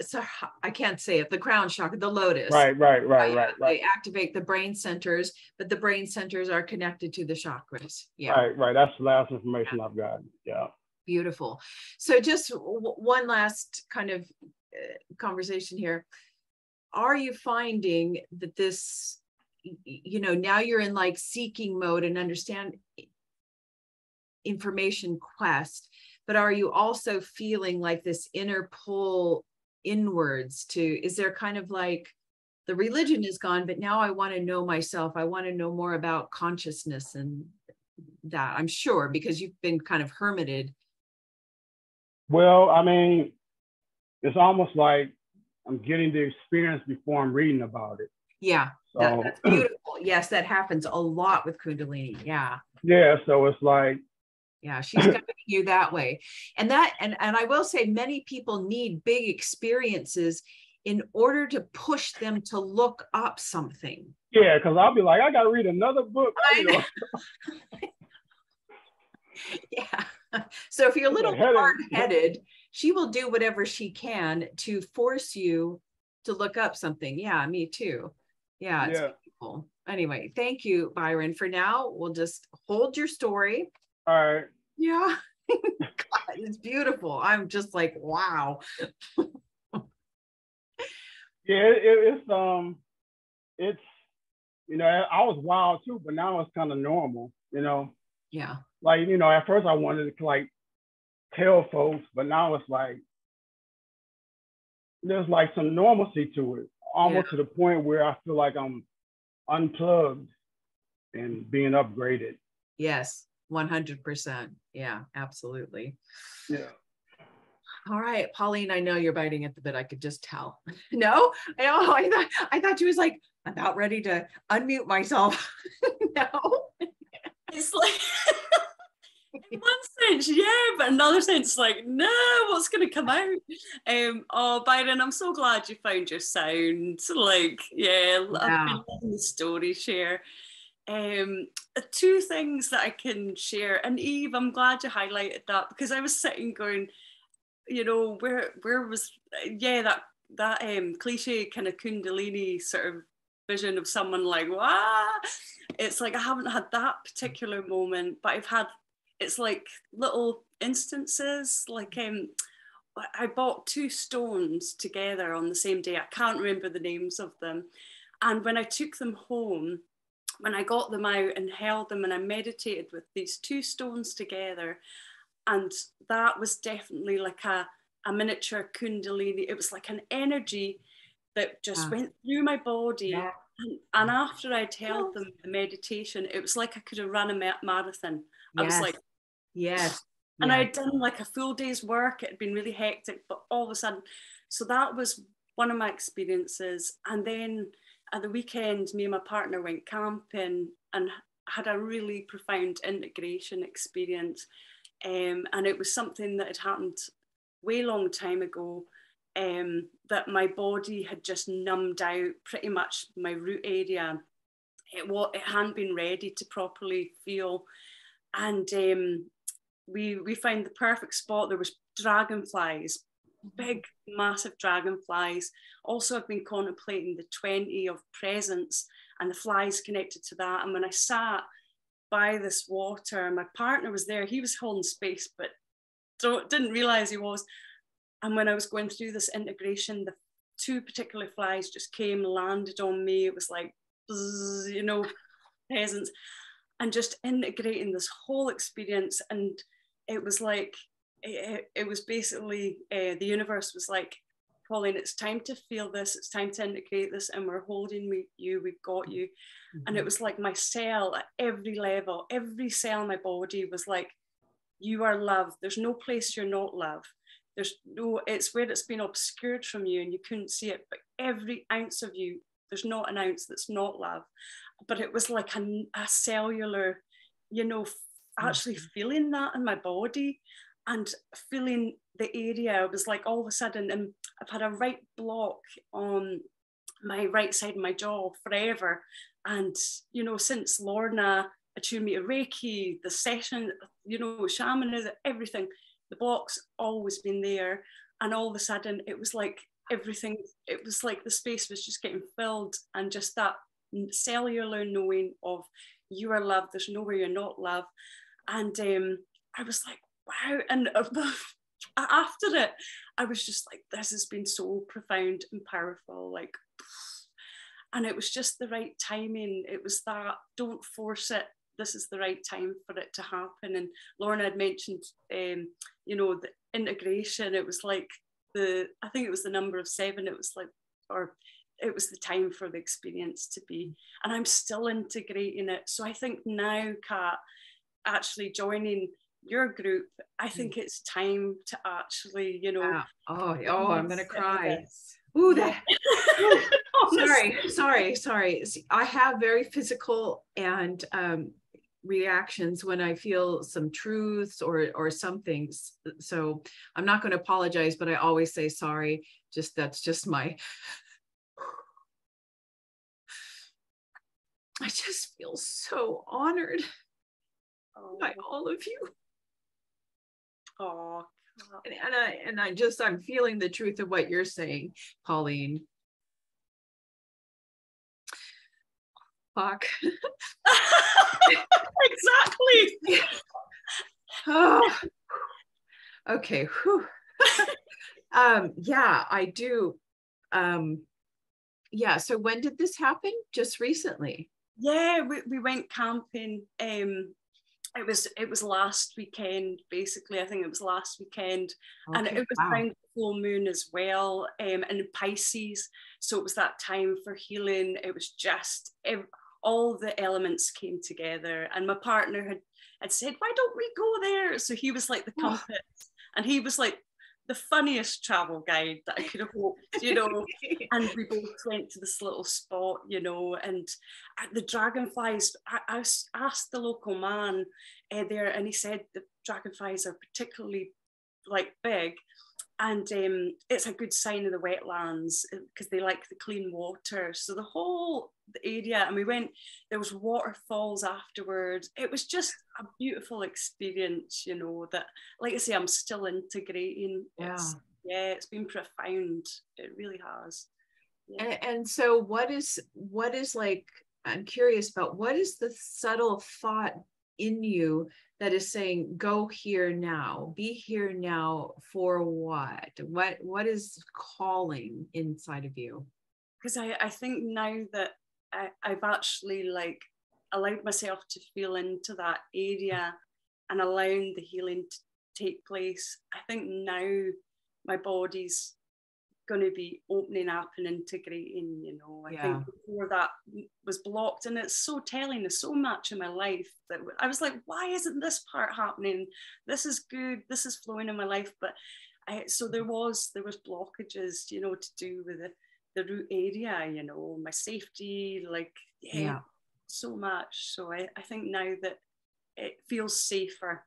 Speaker 1: I can't say it, the crown chakra, the lotus.
Speaker 4: Right.
Speaker 1: They activate the brain centers, but the brain centers are connected to the chakras. Yeah.
Speaker 4: Right. That's the last information I've gotten. Yeah.
Speaker 1: Beautiful. So just one last kind of conversation here. Are you finding that this, you know, now you're in like seeking mode and understand information quest, but are you also feeling like this inner pull inwards to, is there kind of like the religion is gone, but now I want to know myself. I want to know more about consciousness and that, I'm sure, because you've been kind of hermited.
Speaker 4: Well, I mean, it's almost like I'm getting the experience before I'm reading about it.
Speaker 1: Yeah,
Speaker 4: so,
Speaker 1: that's beautiful. Yes, that happens a lot with Kundalini. Yeah.
Speaker 4: Yeah, so it's like,
Speaker 1: yeah, she's guiding you that way. And I will say many people need big experiences in order to push them to look up something.
Speaker 4: Yeah, because I'll be like, I got to read another book.
Speaker 1: I know. Yeah. So if you're a little hard-headed, she will do whatever she can to force you to look up something. Yeah, me too. Yeah, it's beautiful. Anyway, thank you, Byron. For now, we'll just hold your story.
Speaker 4: All right.
Speaker 1: Yeah. God, it's beautiful. I'm just like, wow.
Speaker 4: Yeah, it's, you know, I was wild too, but now it's kind of normal, you know.
Speaker 1: Yeah.
Speaker 4: Like, you know, at first I wanted to like tell folks, but now it's like there's like some normalcy to it, almost to the point where I feel like I'm unplugged and being upgraded.
Speaker 1: Yes, 100%. Yeah, absolutely.
Speaker 4: Yeah.
Speaker 1: All right, Pauline, I know you're biting at the bit. I could just tell. No, I thought she was like about ready to unmute myself. No.
Speaker 5: It's like, in one sense, yeah, but in another sense, like, no, what's going to come out? Oh, Byron, I'm so glad you found your sound. Like, yeah. I've been loving the story share. 2 things that I can share, and Eve, I'm glad you highlighted that, because I was sitting going, you know, where was, that cliche kind of Kundalini sort of vision of someone like, wow. It's like I haven't had that particular moment, but I've had, it's like little instances. Like I bought 2 stones together on the same day. I can't remember the names of them. And when I took them home, when I got them out and held them and I meditated with these 2 stones together, and that was definitely like a miniature Kundalini. It was like an energy that just went through my body.
Speaker 1: Yeah.
Speaker 5: And after I'd held them, the meditation, it was like I could have run a marathon. I was like,
Speaker 1: yes.
Speaker 5: And I had done like a full day's work. It had been really hectic, but all of a sudden, so that was one of my experiences. And then at the weekend, me and my partner went camping and had a really profound integration experience. And it was something that had happened way long time ago, that my body had just numbed out pretty much my root area. It hadn't been ready to properly feel. And we found the perfect spot. There was dragonflies, big, massive dragonflies. Also, I've been contemplating the 20 of presence and the flies connected to that. And when I sat by this water, my partner was there. He was holding space, but didn't realize he was. And when I was going through this integration, the 2 particular flies just came, landed on me. It was like, buzz, you know, presence, and just integrating this whole experience. And it was like, it was basically, the universe was like, Pauline, it's time to feel this, it's time to integrate this, and we're holding you, we've got you. Mm-hmm. And it was like my cell at every level, every cell in my body was like, you are love. There's no place you're not love. There's no, it's where it's been obscured from you and you couldn't see it, but every ounce of you, there's not an ounce that's not love. But it was like a cellular, you know, actually feeling that in my body and feeling the area. It was like all of a sudden, and I've had a right block on my right side of my jaw forever. And, you know, since Lorna attuned me to Reiki, the session, you know, shamanism, everything, the block's always been there. And all of a sudden it was like everything, it was like the space was just getting filled, and just that cellular knowing of you are loved, there's nowhere you're not loved. And I was like, wow. And after it, I was just like, this has been so profound and powerful, like, and it was just the right timing. It was that, don't force it, this is the right time for it to happen. And Lorna had mentioned, you know, the integration. It was like I think it was the number of 7. It was like, or it was the time for the experience to be. And I'm still integrating it. So I think now, Kat, actually joining your group, I think it's time to actually, you know.
Speaker 1: Wow. Oh, I'm gonna cry. Ooh, that. Sorry. See, I have very physical and reactions when I feel some truths or some things. So I'm not going to apologize, but I always say sorry. That's just my. I just feel so honored by all of you.
Speaker 5: Oh.
Speaker 1: And I'm feeling the truth of what you're saying, Pauline. Fuck.
Speaker 5: Exactly.
Speaker 1: Oh. Okay. Yeah, I do. Yeah. So when did this happen? Just recently?
Speaker 5: Yeah, we went camping. It was last weekend, basically. I think it was last weekend. Okay, and it was around the full moon as well, and Pisces. So it was that time for healing. It was just all the elements came together. And my partner had said, why don't we go there? So he was like the compass, and he was like the funniest travel guide that I could have hoped, you know. And we both went to this little spot, you know, and the dragonflies, I asked the local man there, and he said the dragonflies are particularly like big, and it's a good sign of the wetlands because they like the clean water. So the whole area, and we went, there was waterfalls afterwards. It was just a beautiful experience, you know, that, like I say, I'm still integrating. It's been profound. It really has. Yeah.
Speaker 1: And so what is like, I'm curious about, what is the subtle thought in you that is saying, go here now, be here now for what is calling inside of you?
Speaker 5: Because I think now that I've actually like allowed myself to feel into that area and allowing the healing to take place, I think now my body's going to be opening up and integrating, you know. I think before that was blocked, and it's so telling, there's so much in my life that I was like, why isn't this part happening? This is good, this is flowing in my life. But so there was blockages, you know, to do with the root area, you know, my safety, like,
Speaker 1: Yeah.
Speaker 5: so much. So I think now that it feels safer.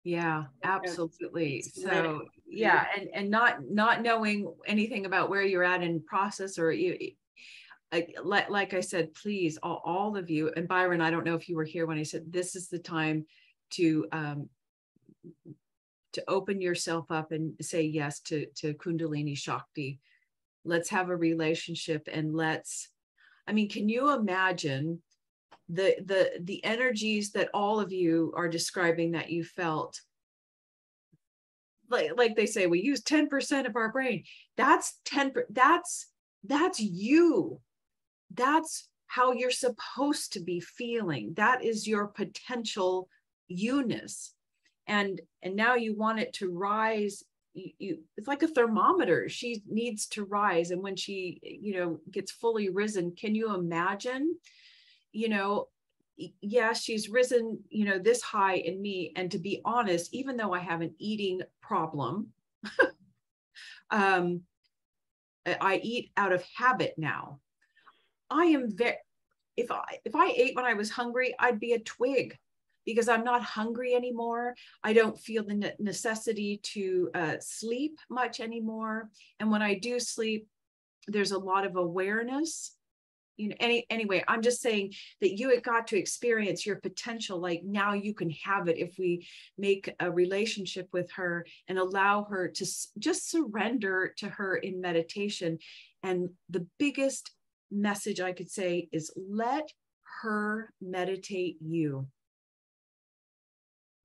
Speaker 1: Yeah, absolutely.
Speaker 5: It's
Speaker 1: So yeah, and not knowing anything about where you're at in process, or you, like I said, please, all of you, and Byron, I don't know if you were here when I said this is the time to open yourself up and say yes to Kundalini Shakti. Let's have a relationship, and I mean, can you imagine the energies that all of you are describing that you felt? Like they say, we use 10% of our brain. That's 10. That's you. That's how you're supposed to be feeling. That is your potential you-ness. And now you want it to rise. It's like a thermometer. She needs to rise. And when she, gets fully risen, can you imagine, yeah, she's risen, this high in me. And to be honest, even though I have an eating problem, I eat out of habit now. I am if I ate when I was hungry, I'd be a twig, because I'm not hungry anymore. I don't feel the necessity to sleep much anymore. And when I do sleep, there's a lot of awareness. Anyway, I'm just saying that you had got to experience your potential. Like, now you can have it if we make a relationship with her and allow her to just surrender to her in meditation. And the biggest message I could say is, let her meditate you.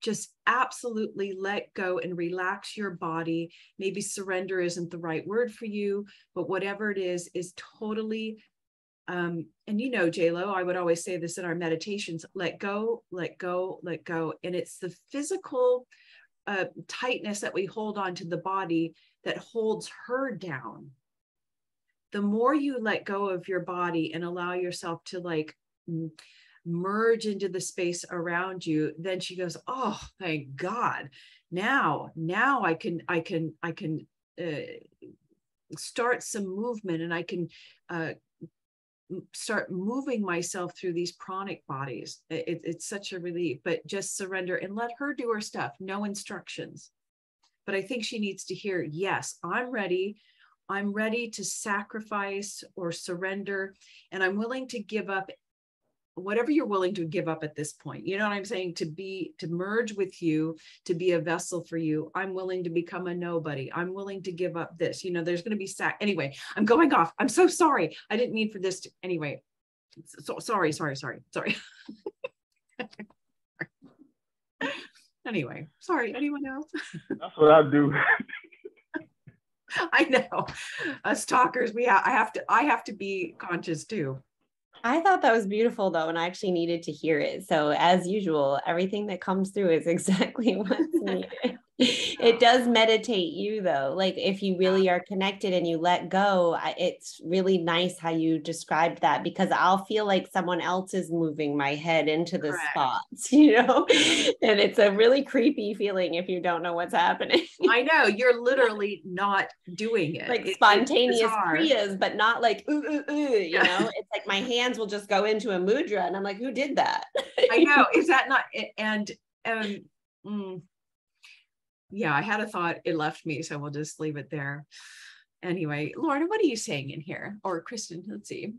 Speaker 1: Just absolutely let go and relax your body. Maybe surrender isn't the right word for you, but whatever it is totally, and J-Lo, I would always say this in our meditations, let go, let go, let go. And it's the physical tightness that we hold on to the body that holds her down. The more you let go of your body and allow yourself to merge into the space around you, then she goes, oh, thank God. Now I can start some movement, and I can start moving myself through these pranic bodies. It's such a relief. But just surrender and let her do her stuff. No instructions. But I think she needs to hear, yes, I'm ready. I'm ready to sacrifice or surrender, and I'm willing to give up whatever you're willing to give up at this point. You know what I'm saying? To merge with you, to be a vessel for you. I'm willing to become a nobody. I'm willing to give up this. There's going to be anyway, I'm going off. I'm so sorry. I didn't mean for this to, anyway. So sorry. Anyway, sorry. Anyone else?
Speaker 4: That's what I do.
Speaker 1: I know. Us talkers, I have to be conscious too.
Speaker 2: I thought that was beautiful though, and I actually needed to hear it. So as usual, everything that comes through is exactly what's needed. It does meditate you though. Like, if you really are connected and you let go, it's really nice how you described that, because I'll feel like someone else is moving my head into the spots, and it's a really creepy feeling if you don't know what's happening.
Speaker 1: I know, you're literally not doing it.
Speaker 2: Like spontaneous kriyas, but not like, it's like my hands will just go into a mudra and I'm like, who did that?
Speaker 1: I know. Is that not, and yeah, I had a thought, it left me, so we'll just leave it there. Anyway, Lorna, what are you saying in here? Or Kristen, let's see.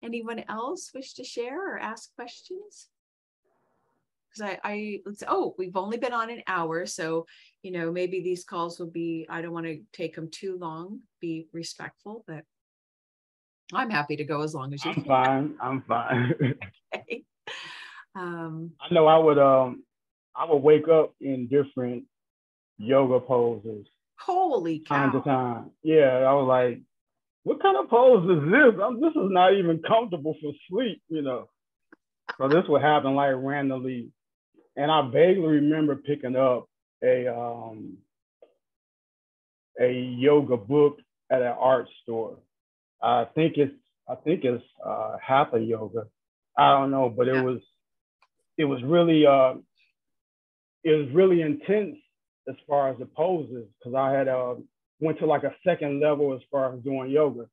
Speaker 1: Anyone else wish to share or ask questions? Because we've only been on an hour, so maybe these calls will be, I don't want to take them too long, be respectful, but I'm happy to go as long as you.
Speaker 4: I'm fine.
Speaker 1: Okay.
Speaker 4: I know I would wake up in different yoga poses.
Speaker 1: Holy cow.
Speaker 4: Time to time. Yeah, I was like, what kind of pose is this? This is not even comfortable for sleep, So this would happen like randomly. And I vaguely remember picking up a yoga book at an art store. I think it's Hatha yoga. I don't know, but it was really intense as far as the poses, because I had went to like a second level as far as doing yoga.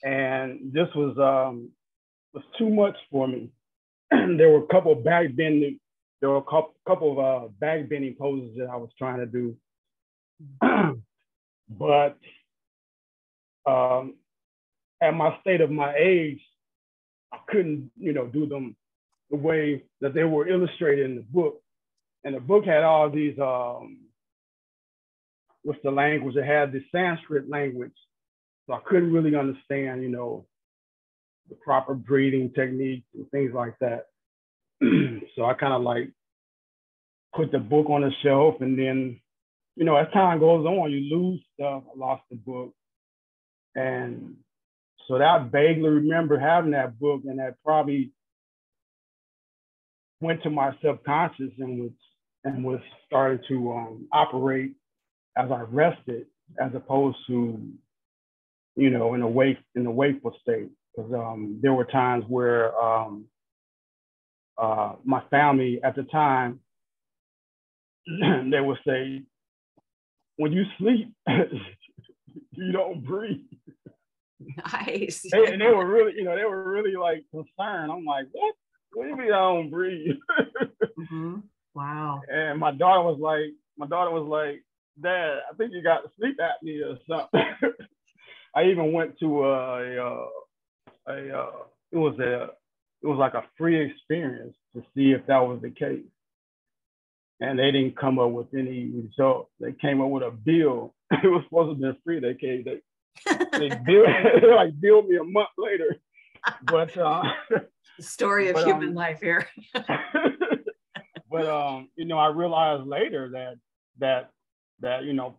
Speaker 4: And this was too much for me. There were a couple of back bending poses that I was trying to do. But at my state of my age, I couldn't, do them the way that they were illustrated in the book. And the book had all these, what's the language? It had the Sanskrit language. So I couldn't really understand, the proper breathing techniques and things like that. So I kind of like put the book on the shelf, and then, as time goes on, you lose stuff. I lost the book. And so that I vaguely remember having that book, and that probably went to my subconscious and was started to operate as I rested, as opposed to, in a wakeful state. Because there were times where my family at the time, they would say, when you sleep, you don't breathe.
Speaker 1: Nice.
Speaker 4: And they were really like concerned. I'm like, what? What do you mean I don't breathe?
Speaker 1: Mm-hmm. Wow.
Speaker 4: And my daughter was like, Dad, I think you got sleep apnea or something. I even went to it was like a free experience to see if that was the case. And they didn't come up with any result. They came up with a bill. It was supposed to be free. They billed me a month later. But
Speaker 1: the story of human life here.
Speaker 4: But I realized later that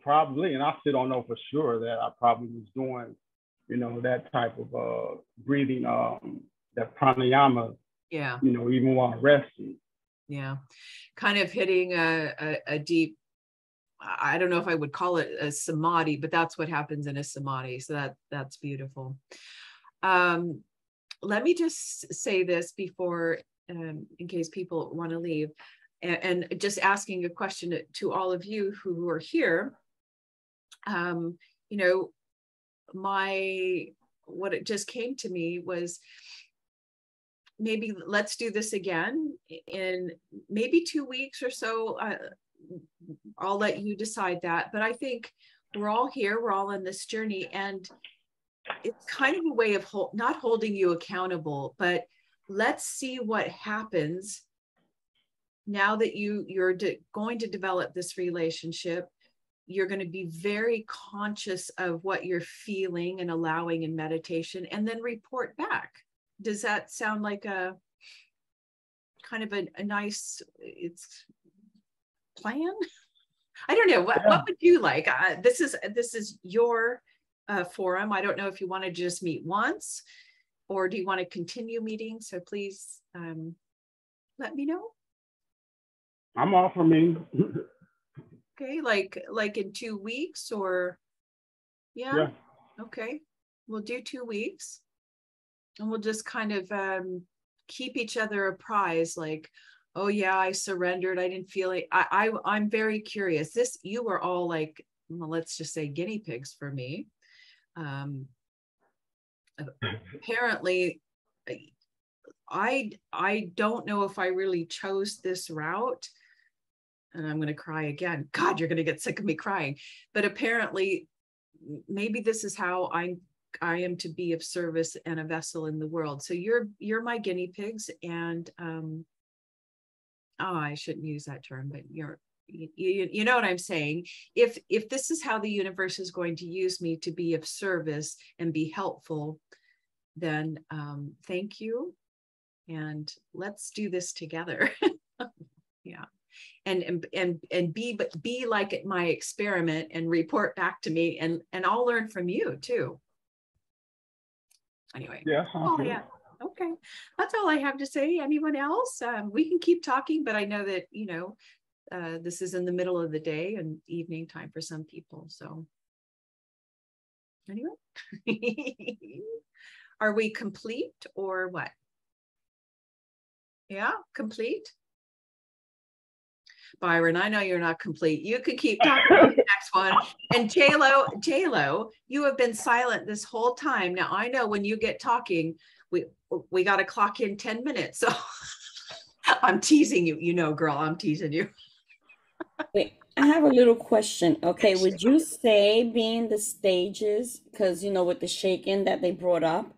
Speaker 4: probably, and I still don't know for sure, that I probably was doing that type of breathing, that pranayama,
Speaker 1: Yeah.
Speaker 4: even while resting.
Speaker 1: Yeah. Kind of hitting a deep, I don't know if I would call it a samadhi, but that's what happens in a samadhi. So that's beautiful. Let me just say this before, in case people want to leave, and just asking a question to all of you who are here. What it just came to me was, maybe let's do this again in maybe 2 weeks or so. I'll let you decide that. But I think we're all here, we're all on this journey, and it's kind of a way of not holding you accountable, but let's see what happens now that you're going to develop this relationship. You're going to be very conscious of what you're feeling and allowing in meditation, and then report back. Does that sound like a kind of a nice plan? I don't know. What would you like? This is your forum. I don't know if you want to just meet once, or do you want to continue meeting? So please let me know.
Speaker 4: I'm all for me.
Speaker 1: Okay, like in 2 weeks, or yeah. Okay, we'll do 2 weeks. And we'll just kind of keep each other apprised, like, oh yeah, I surrendered. I didn't feel it. I'm very curious. You were all like, well, let's just say guinea pigs for me. Apparently, I don't know if I really chose this route. And I'm going to cry again. God, you're going to get sick of me crying. But apparently, maybe this is how I am to be of service and a vessel in the world. So you're my guinea pigs, and I shouldn't use that term, but you know what I'm saying. If this is how the universe is going to use me to be of service and be helpful, then thank you, and let's do this together. Yeah. And be like my experiment and report back to me, and I'll learn from you too. Anyway.
Speaker 4: Yeah.
Speaker 1: Yeah. Okay. That's all I have to say. Anyone else? We can keep talking, but I know that, this is in the middle of the day and evening time for some people. So anyway, are we complete or what? Yeah, complete. Byron, I know you're not complete. You could keep talking about the next one. And J-Lo, you have been silent this whole time. Now I know when you get talking, we got to clock in 10 minutes. So I'm teasing you. You know, girl, I'm teasing you.
Speaker 6: Wait, I have a little question. Okay, would you say being the stages, because with the shaking that they brought up,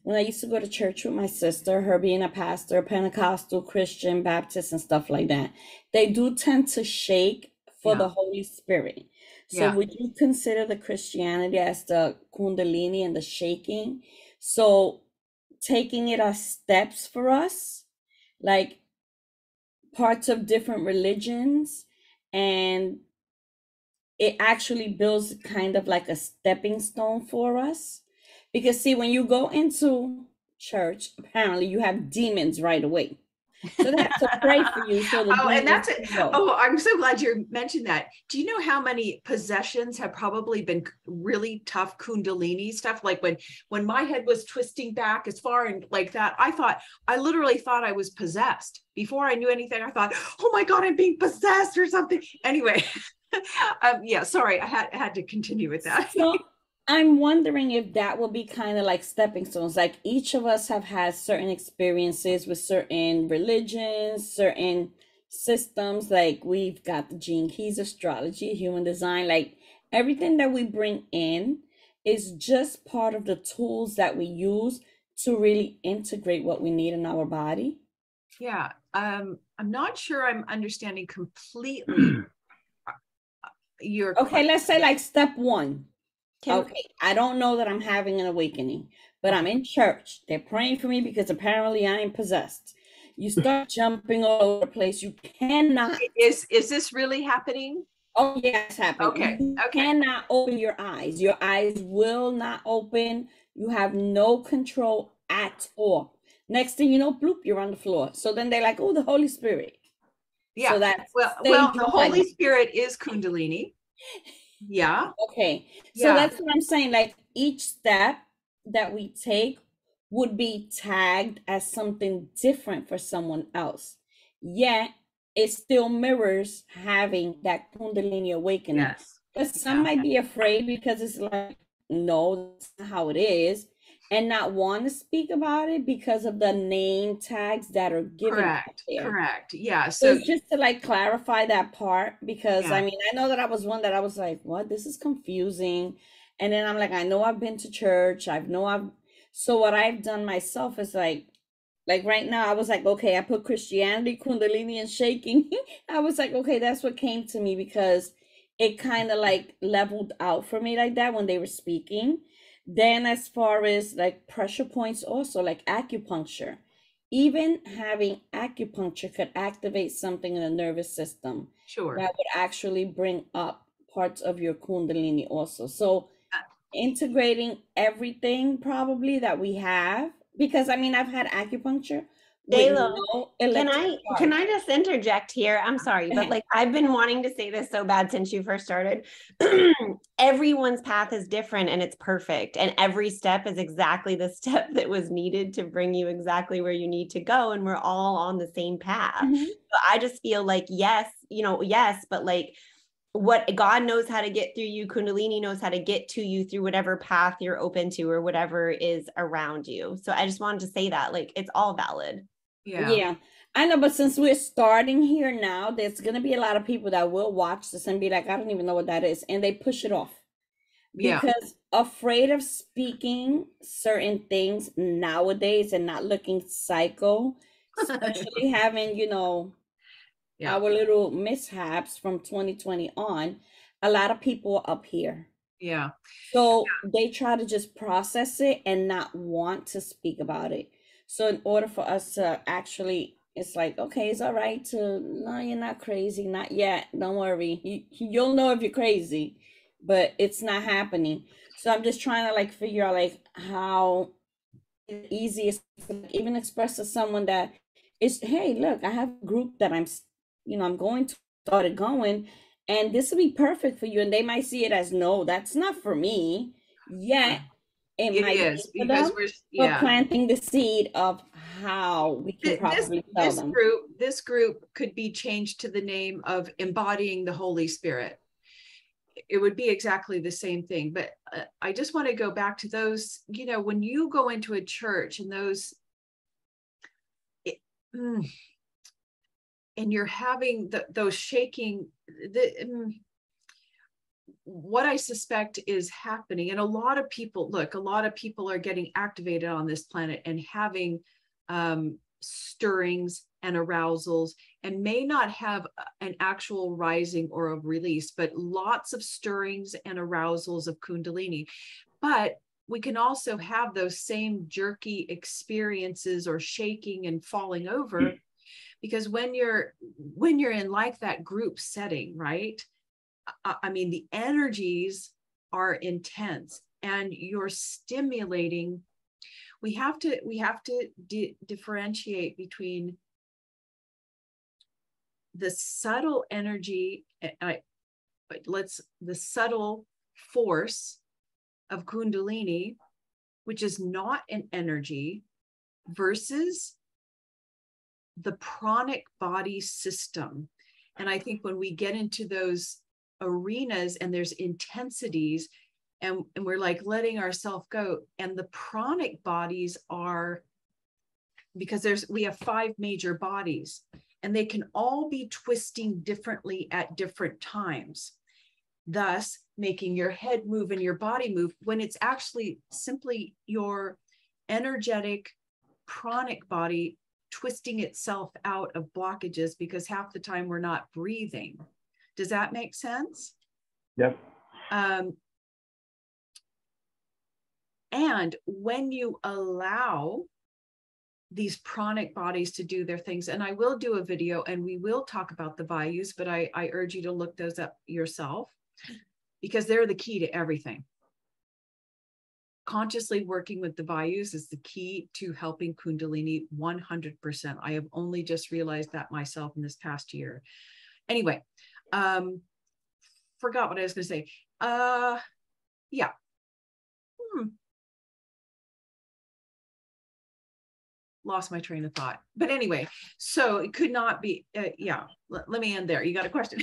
Speaker 6: when I used to go to church with my sister, her being a pastor, Pentecostal, Christian, Baptist, and stuff like that, they do tend to shake for the Holy Spirit. So would you consider the Christianity as the Kundalini and the shaking? So taking it as steps for us, like parts of different religions, and it actually builds kind of like a stepping stone for us. Because see, when you go into church, apparently you have demons right away. So they have to pray for you. So
Speaker 1: and that's it. Oh, I'm so glad you mentioned that. Do you know how many possessions have probably been really tough Kundalini stuff? Like when my head was twisting back as far and like that, I literally thought I was possessed. Before I knew anything, I thought, oh my God, I'm being possessed or something. Anyway, sorry, I had to continue with that.
Speaker 6: So I'm wondering if that will be kind of like stepping stones. Like each of us have had certain experiences with certain religions, certain systems. Like we've got the Gene Keys astrology, human design, like everything that we bring in is just part of the tools that we use to really integrate what we need in our body.
Speaker 1: Yeah. I'm not sure I'm understanding completely your
Speaker 6: question. Let's say like step one. Okay, I don't know that I'm having an awakening, but I'm in church. They're praying for me because apparently I am possessed. You start jumping all over the place. You cannot.
Speaker 1: Is this really happening?
Speaker 6: Oh, yeah, it's happening.
Speaker 1: Okay.
Speaker 6: You cannot open your eyes. Your eyes will not open. You have no control at all. Next thing you know, bloop, you're on the floor. So then they're like, oh, the Holy Spirit.
Speaker 1: Yeah.
Speaker 6: So that's
Speaker 1: well, the Holy Spirit is Kundalini. Yeah.
Speaker 6: Okay. So that's what I'm saying. Like each step that we take would be tagged as something different for someone else. Yet it still mirrors having that Kundalini awakening.
Speaker 1: Yes.
Speaker 6: But some might be afraid because it's like, no, that's not how it is. And not want to speak about it because of the name tags that are given.
Speaker 1: Correct. Yeah.
Speaker 6: So just to like clarify that part, because I mean, I know that I was one that I was like, what? This is confusing. And then I'm like, I know I've been to church. So what I've done myself is like right now, I was like, okay, I put Christianity, Kundalini, and shaking. I was like, okay, that's what came to me because it kind of like leveled out for me like that when they were speaking. Then as far as like pressure points, also like acupuncture, even having acupuncture could activate something in the nervous system.
Speaker 1: Sure.
Speaker 6: That would actually bring up parts of your Kundalini also. So integrating everything probably that we have, because I mean, I've had acupuncture.
Speaker 2: J-Lo, can I just interject here? I'm sorry, but like I've been wanting to say this so bad since you first started. Everyone's path is different and it's perfect. And every step is exactly the step that was needed to bring you exactly where you need to go. And we're all on the same path.
Speaker 6: Mm-hmm.
Speaker 2: So I just feel like, yes, but like what God knows how to get through you, Kundalini knows how to get to you through whatever path you're open to or whatever is around you. So I just wanted to say that like, it's all valid.
Speaker 6: Yeah, I know, but since we're starting here now, there's going to be a lot of people that will watch this and be like, I don't even know what that is. And they push it off because afraid of speaking certain things nowadays and not looking psycho, especially having, our little mishaps from 2020 on, a lot of people are up here.
Speaker 1: Yeah.
Speaker 6: So they try to just process it and not want to speak about it. So in order for us to actually, it's like, okay, it's all right no, you're not crazy, not yet. Don't worry. You'll know if you're crazy, but it's not happening. So I'm just trying to like figure out like how easy it's to even express to someone that is, hey, look, I have a group that I'm going to start it going, and this will be perfect for you. And they might see it as, no, that's not for me yet. It might
Speaker 1: is
Speaker 6: be for
Speaker 1: because
Speaker 6: them, we're planting the seed of how we can properly tell them.
Speaker 1: This group could be changed to the name of Embodying the Holy Spirit. It would be exactly the same thing. But I just want to go back to those, you know, when you go into a church and and you're having those shaking, what I suspect is happening, and a lot of people are getting activated on this planet and having stirrings and arousals, and may not have an actual rising or a release, but lots of stirrings and arousals of Kundalini. But we can also have those same jerky experiences or shaking and falling over, because when you're in like that group setting, right? I mean, the energies are intense and you're stimulating. We have to differentiate between the subtle energy, the subtle force of Kundalini, which is not an energy, versus the pranic body system. And I think when we get into those arenas and there's intensities, and we're like letting ourselves go, and the pranic bodies are, because we have 5 major bodies, and they can all be twisting differently at different times, thus making your head move and your body move, when it's actually simply your energetic pranic body twisting itself out of blockages, because half the time we're not breathing. Does that make sense?
Speaker 4: Yep.
Speaker 1: And when you allow these pranic bodies to do their things, and I will do a video and we will talk about the Vayus, but I urge you to look those up yourself, because they're the key to everything. Consciously working with the Vayus is the key to helping Kundalini 100%. I have only just realized that myself in this past year. Anyway, forgot what I was going to say. Yeah. Lost my train of thought. But anyway, so it could not be, yeah, let me end there. You got a question?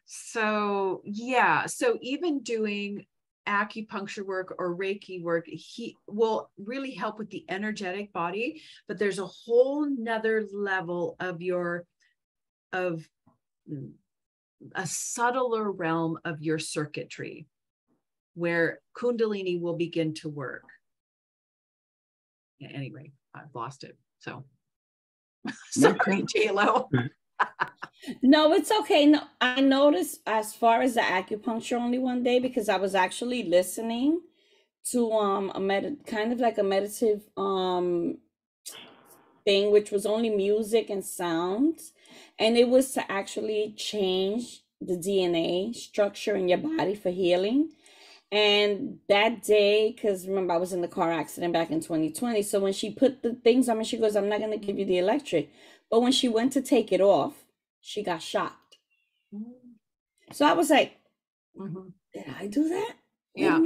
Speaker 1: So, yeah, so even doing acupuncture work or Reiki work, he will really help with the energetic body, but there's a whole nother level of a subtler realm of your circuitry where Kundalini will begin to work. Anyway, I've lost it. So sorry, J-Lo.
Speaker 6: No, it's okay. No, I noticed as far as the acupuncture only one day, because I was actually listening to kind of like a meditative thing, which was only music and sounds, and it was to actually change the DNA structure in your body for healing. And that day, because remember, I was in the car accident back in 2020. So when she put the things on me, she goes, I'm not going to give you the electric. But when she went to take it off, she got shocked. So I was like, did I do that?
Speaker 1: Yeah.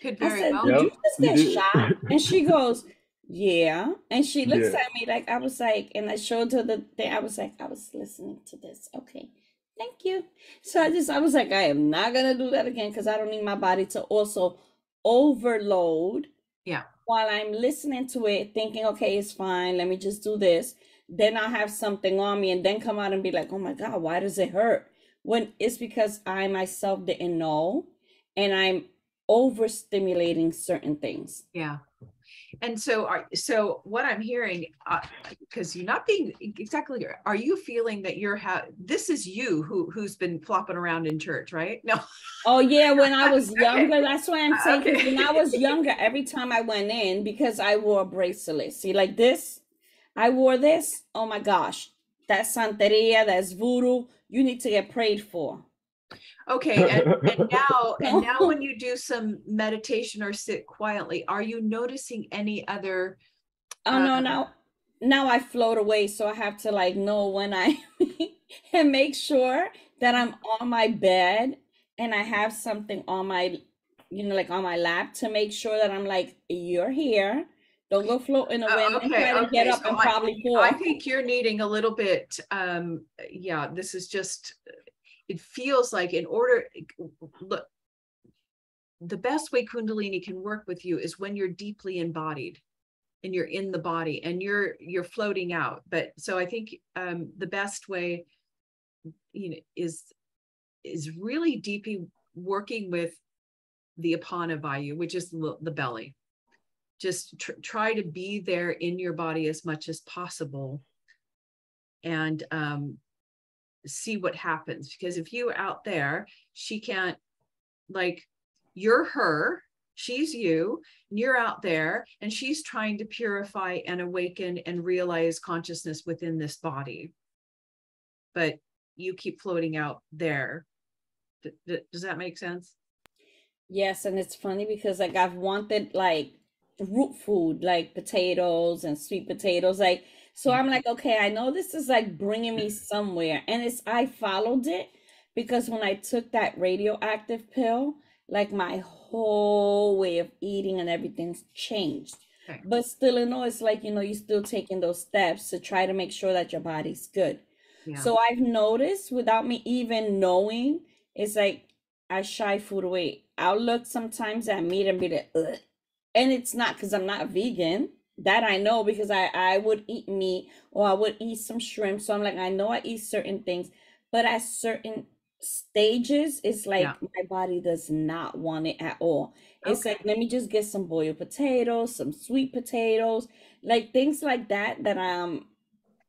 Speaker 1: Could very
Speaker 6: I said,
Speaker 1: well.
Speaker 6: did you just get shot? And she goes, yeah. And she looks at me like, I was like, and I showed her the thing. I was like, I was listening to this. Okay. Thank you. So I was like, I am not going to do that again, because I don't need my body to also overload.
Speaker 1: Yeah.
Speaker 6: While I'm listening to it, thinking, okay, it's fine. Let me just do this. Then I'll have something on me and then come out and be like, oh my God, why does it hurt? When it's because I myself didn't know, and I'm overstimulating certain things.
Speaker 1: Yeah. And so what I'm hearing, because you're not being exactly, are you feeling that this is you who's been flopping around in church, right? No.
Speaker 6: Oh yeah, when I was younger, okay. That's why I'm saying, okay. When I was younger, every time I went in, because I wore a bracelet, see, like this, I wore this. Oh my gosh, that's Santeria, that's voodoo. You need to get prayed for.
Speaker 1: Okay, and now when you do some meditation or sit quietly, are you noticing any other?
Speaker 6: Oh no, now I float away, so I have to like know when I and make sure that I'm on my bed and I have something on my you know, like on my lap to make sure that I'm like, you're here. Don't go floating away and then try to get up
Speaker 1: So
Speaker 6: and probably fall.
Speaker 1: I think you're needing a little bit, yeah, this is just, it feels like in order, look, the best way Kundalini can work with you is when you're deeply embodied and you're in the body and you're floating out. But so I think the best way, you know, is really deeply working with the Apana Vayu, which is the belly. Just try to be there in your body as much as possible and see what happens. Because if you're out there, she can't, like, you're her, she's you, and you're out there, and she's trying to purify and awaken and realize consciousness within this body. But you keep floating out there. Does that make sense?
Speaker 6: Yes, and it's funny because like I've wanted like root food, like potatoes and sweet potatoes, like so I'm like, okay, I know this is like bringing me somewhere, and it's I followed it because when I took that radioactive pill, like my whole way of eating and everything's changed.
Speaker 1: Okay.
Speaker 6: But still, you know, it's like, you know, you're still taking those steps to try to make sure that your body's good.
Speaker 1: Yeah.
Speaker 6: So I've noticed without me even knowing, it's like I shy food away. I'll look sometimes at meat and be like, ugh. And it's not because I'm not vegan. That I know because I would eat meat or I would eat some shrimp. So I'm like, I know I eat certain things, but at certain stages, it's like
Speaker 1: Yeah.
Speaker 6: my body does not want it at all. It's
Speaker 1: Okay.
Speaker 6: like, let me just get some boiled potatoes, some sweet potatoes, like things like that, that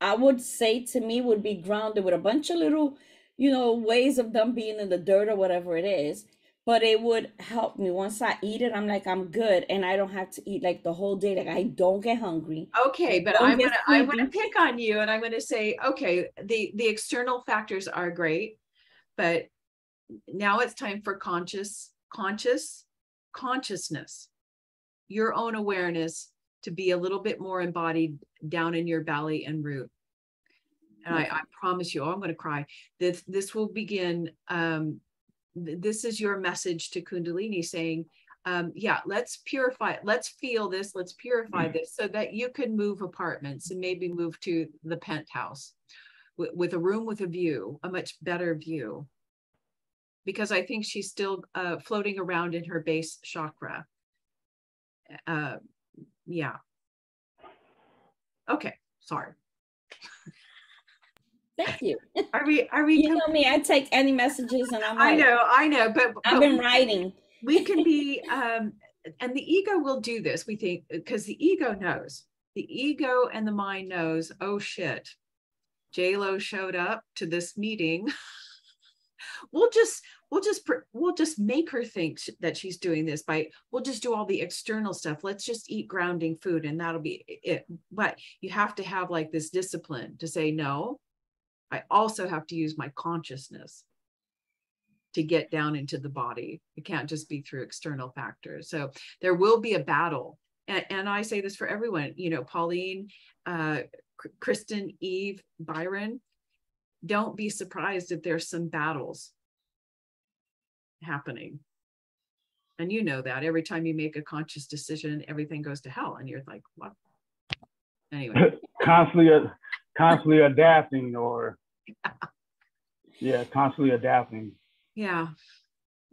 Speaker 6: I would say to me would be grounded with a bunch of little, you know, ways of them being in the dirt or whatever it is. But it would help me once I eat it. I'm like, I'm good, and I don't have to eat like the whole day. Like I don't get hungry.
Speaker 1: Okay, but
Speaker 6: Don't
Speaker 1: I'm
Speaker 6: get
Speaker 1: gonna
Speaker 6: sleepy.
Speaker 1: pick on you, and I'm gonna say, okay, the external factors are great, but now it's time for consciousness, your own awareness, to be a little bit more embodied down in your belly and root. And
Speaker 6: Okay.
Speaker 1: I promise you, oh, I'm going to cry. This will begin. This is your message to Kundalini saying, yeah, let's purify, let's feel this, let's purify this so that you can move apartments and maybe move to the penthouse with a room with a view, a much better view. Because I think she's still floating around in her base chakra. Yeah. Okay, sorry.
Speaker 6: Thank you.
Speaker 1: Are we
Speaker 6: You know me, I take any messages and I'm
Speaker 1: I
Speaker 6: like,
Speaker 1: know, but
Speaker 6: I've been writing.
Speaker 1: we can be and the ego will do this, we think, because the ego knows. The ego and the mind knows, oh shit, J-Lo showed up to this meeting. we'll just make her think that she's doing this we'll just do all the external stuff. Let's just eat grounding food and that'll be it. But you have to have like this discipline to say, no, I also have to use my consciousness to get down into the body. It can't just be through external factors. So there will be a battle. And I say this for everyone, you know, Pauline, Kristen, Eve, Byron, don't be surprised if there's some battles happening. And you know that every time you make a conscious decision, everything goes to hell. And you're like, what? Anyway.
Speaker 4: constantly adapting, or yeah, constantly adapting.
Speaker 1: Yeah.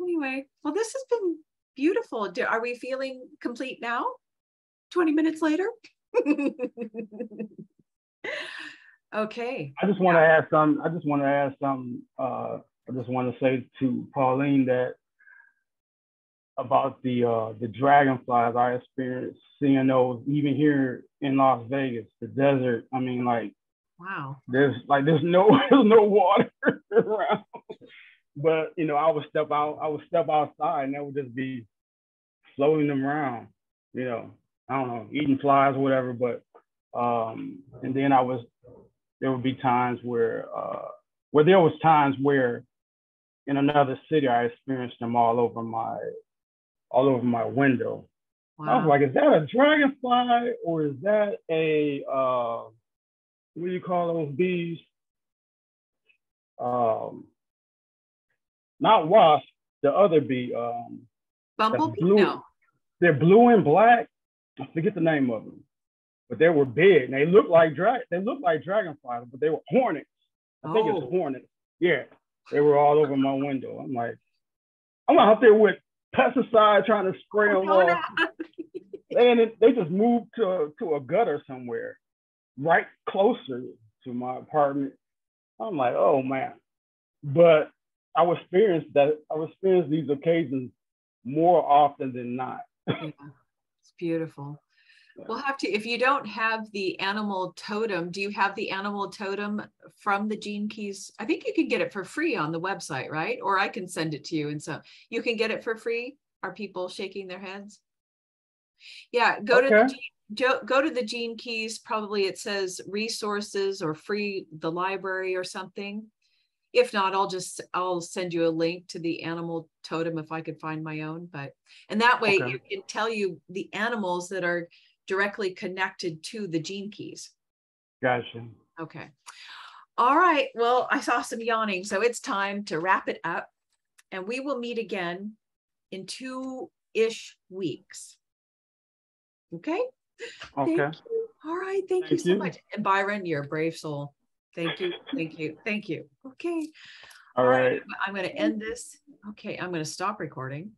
Speaker 1: Anyway, well, this has been beautiful. Are we feeling complete now? 20 minutes later? Okay.
Speaker 4: I just want to add something. I just want to say to Pauline that about the dragonflies. I experienced seeing those even here in Las Vegas, the desert. I mean, like,
Speaker 1: wow.
Speaker 4: There's no water around. But you know, I would step outside and they would just be floating them around, you know, I don't know, eating flies or whatever. But and then there would be times where in another city I experienced them all over my window. Wow. I was like, is that a dragonfly or is that a what do you call those bees? Not wasp, the other bee.
Speaker 1: Bumblebee?
Speaker 4: blue.
Speaker 1: No.
Speaker 4: They're blue and black. I forget the name of them, but they were big. And they looked like dragonflies, but they were hornets. I think it's hornets. Yeah, they were all over my window. I'm like, I'm out there with pesticides trying to spray them off. And they just moved to a gutter somewhere, right closer to my apartment. I'm like, oh man. But I would experience these occasions more often than not.
Speaker 1: Yeah, it's beautiful. We'll have to, if you don't have the animal totem, do you have the animal totem from the Gene Keys? I think you can get it for free on the website, right? Or I can send it to you. And so you can get it for free. Are people shaking their heads? Yeah, go to the Gene Keys. Probably it says resources or free, the library or something. If not, I'll send you a link to the animal totem if I could find my own. And that way it can tell you the animals that are directly connected to the Gene Keys.
Speaker 4: Gotcha.
Speaker 1: Okay. All right. Well, I saw some yawning, so it's time to wrap it up. And we will meet again in 2-ish weeks. Okay?
Speaker 4: Okay.
Speaker 1: Thank you. All right. Thank you so much. And Byron, you're a brave soul. Thank you. Thank you. Thank you. Okay.
Speaker 4: All right.
Speaker 1: I'm going to end this. Okay. I'm going to stop recording.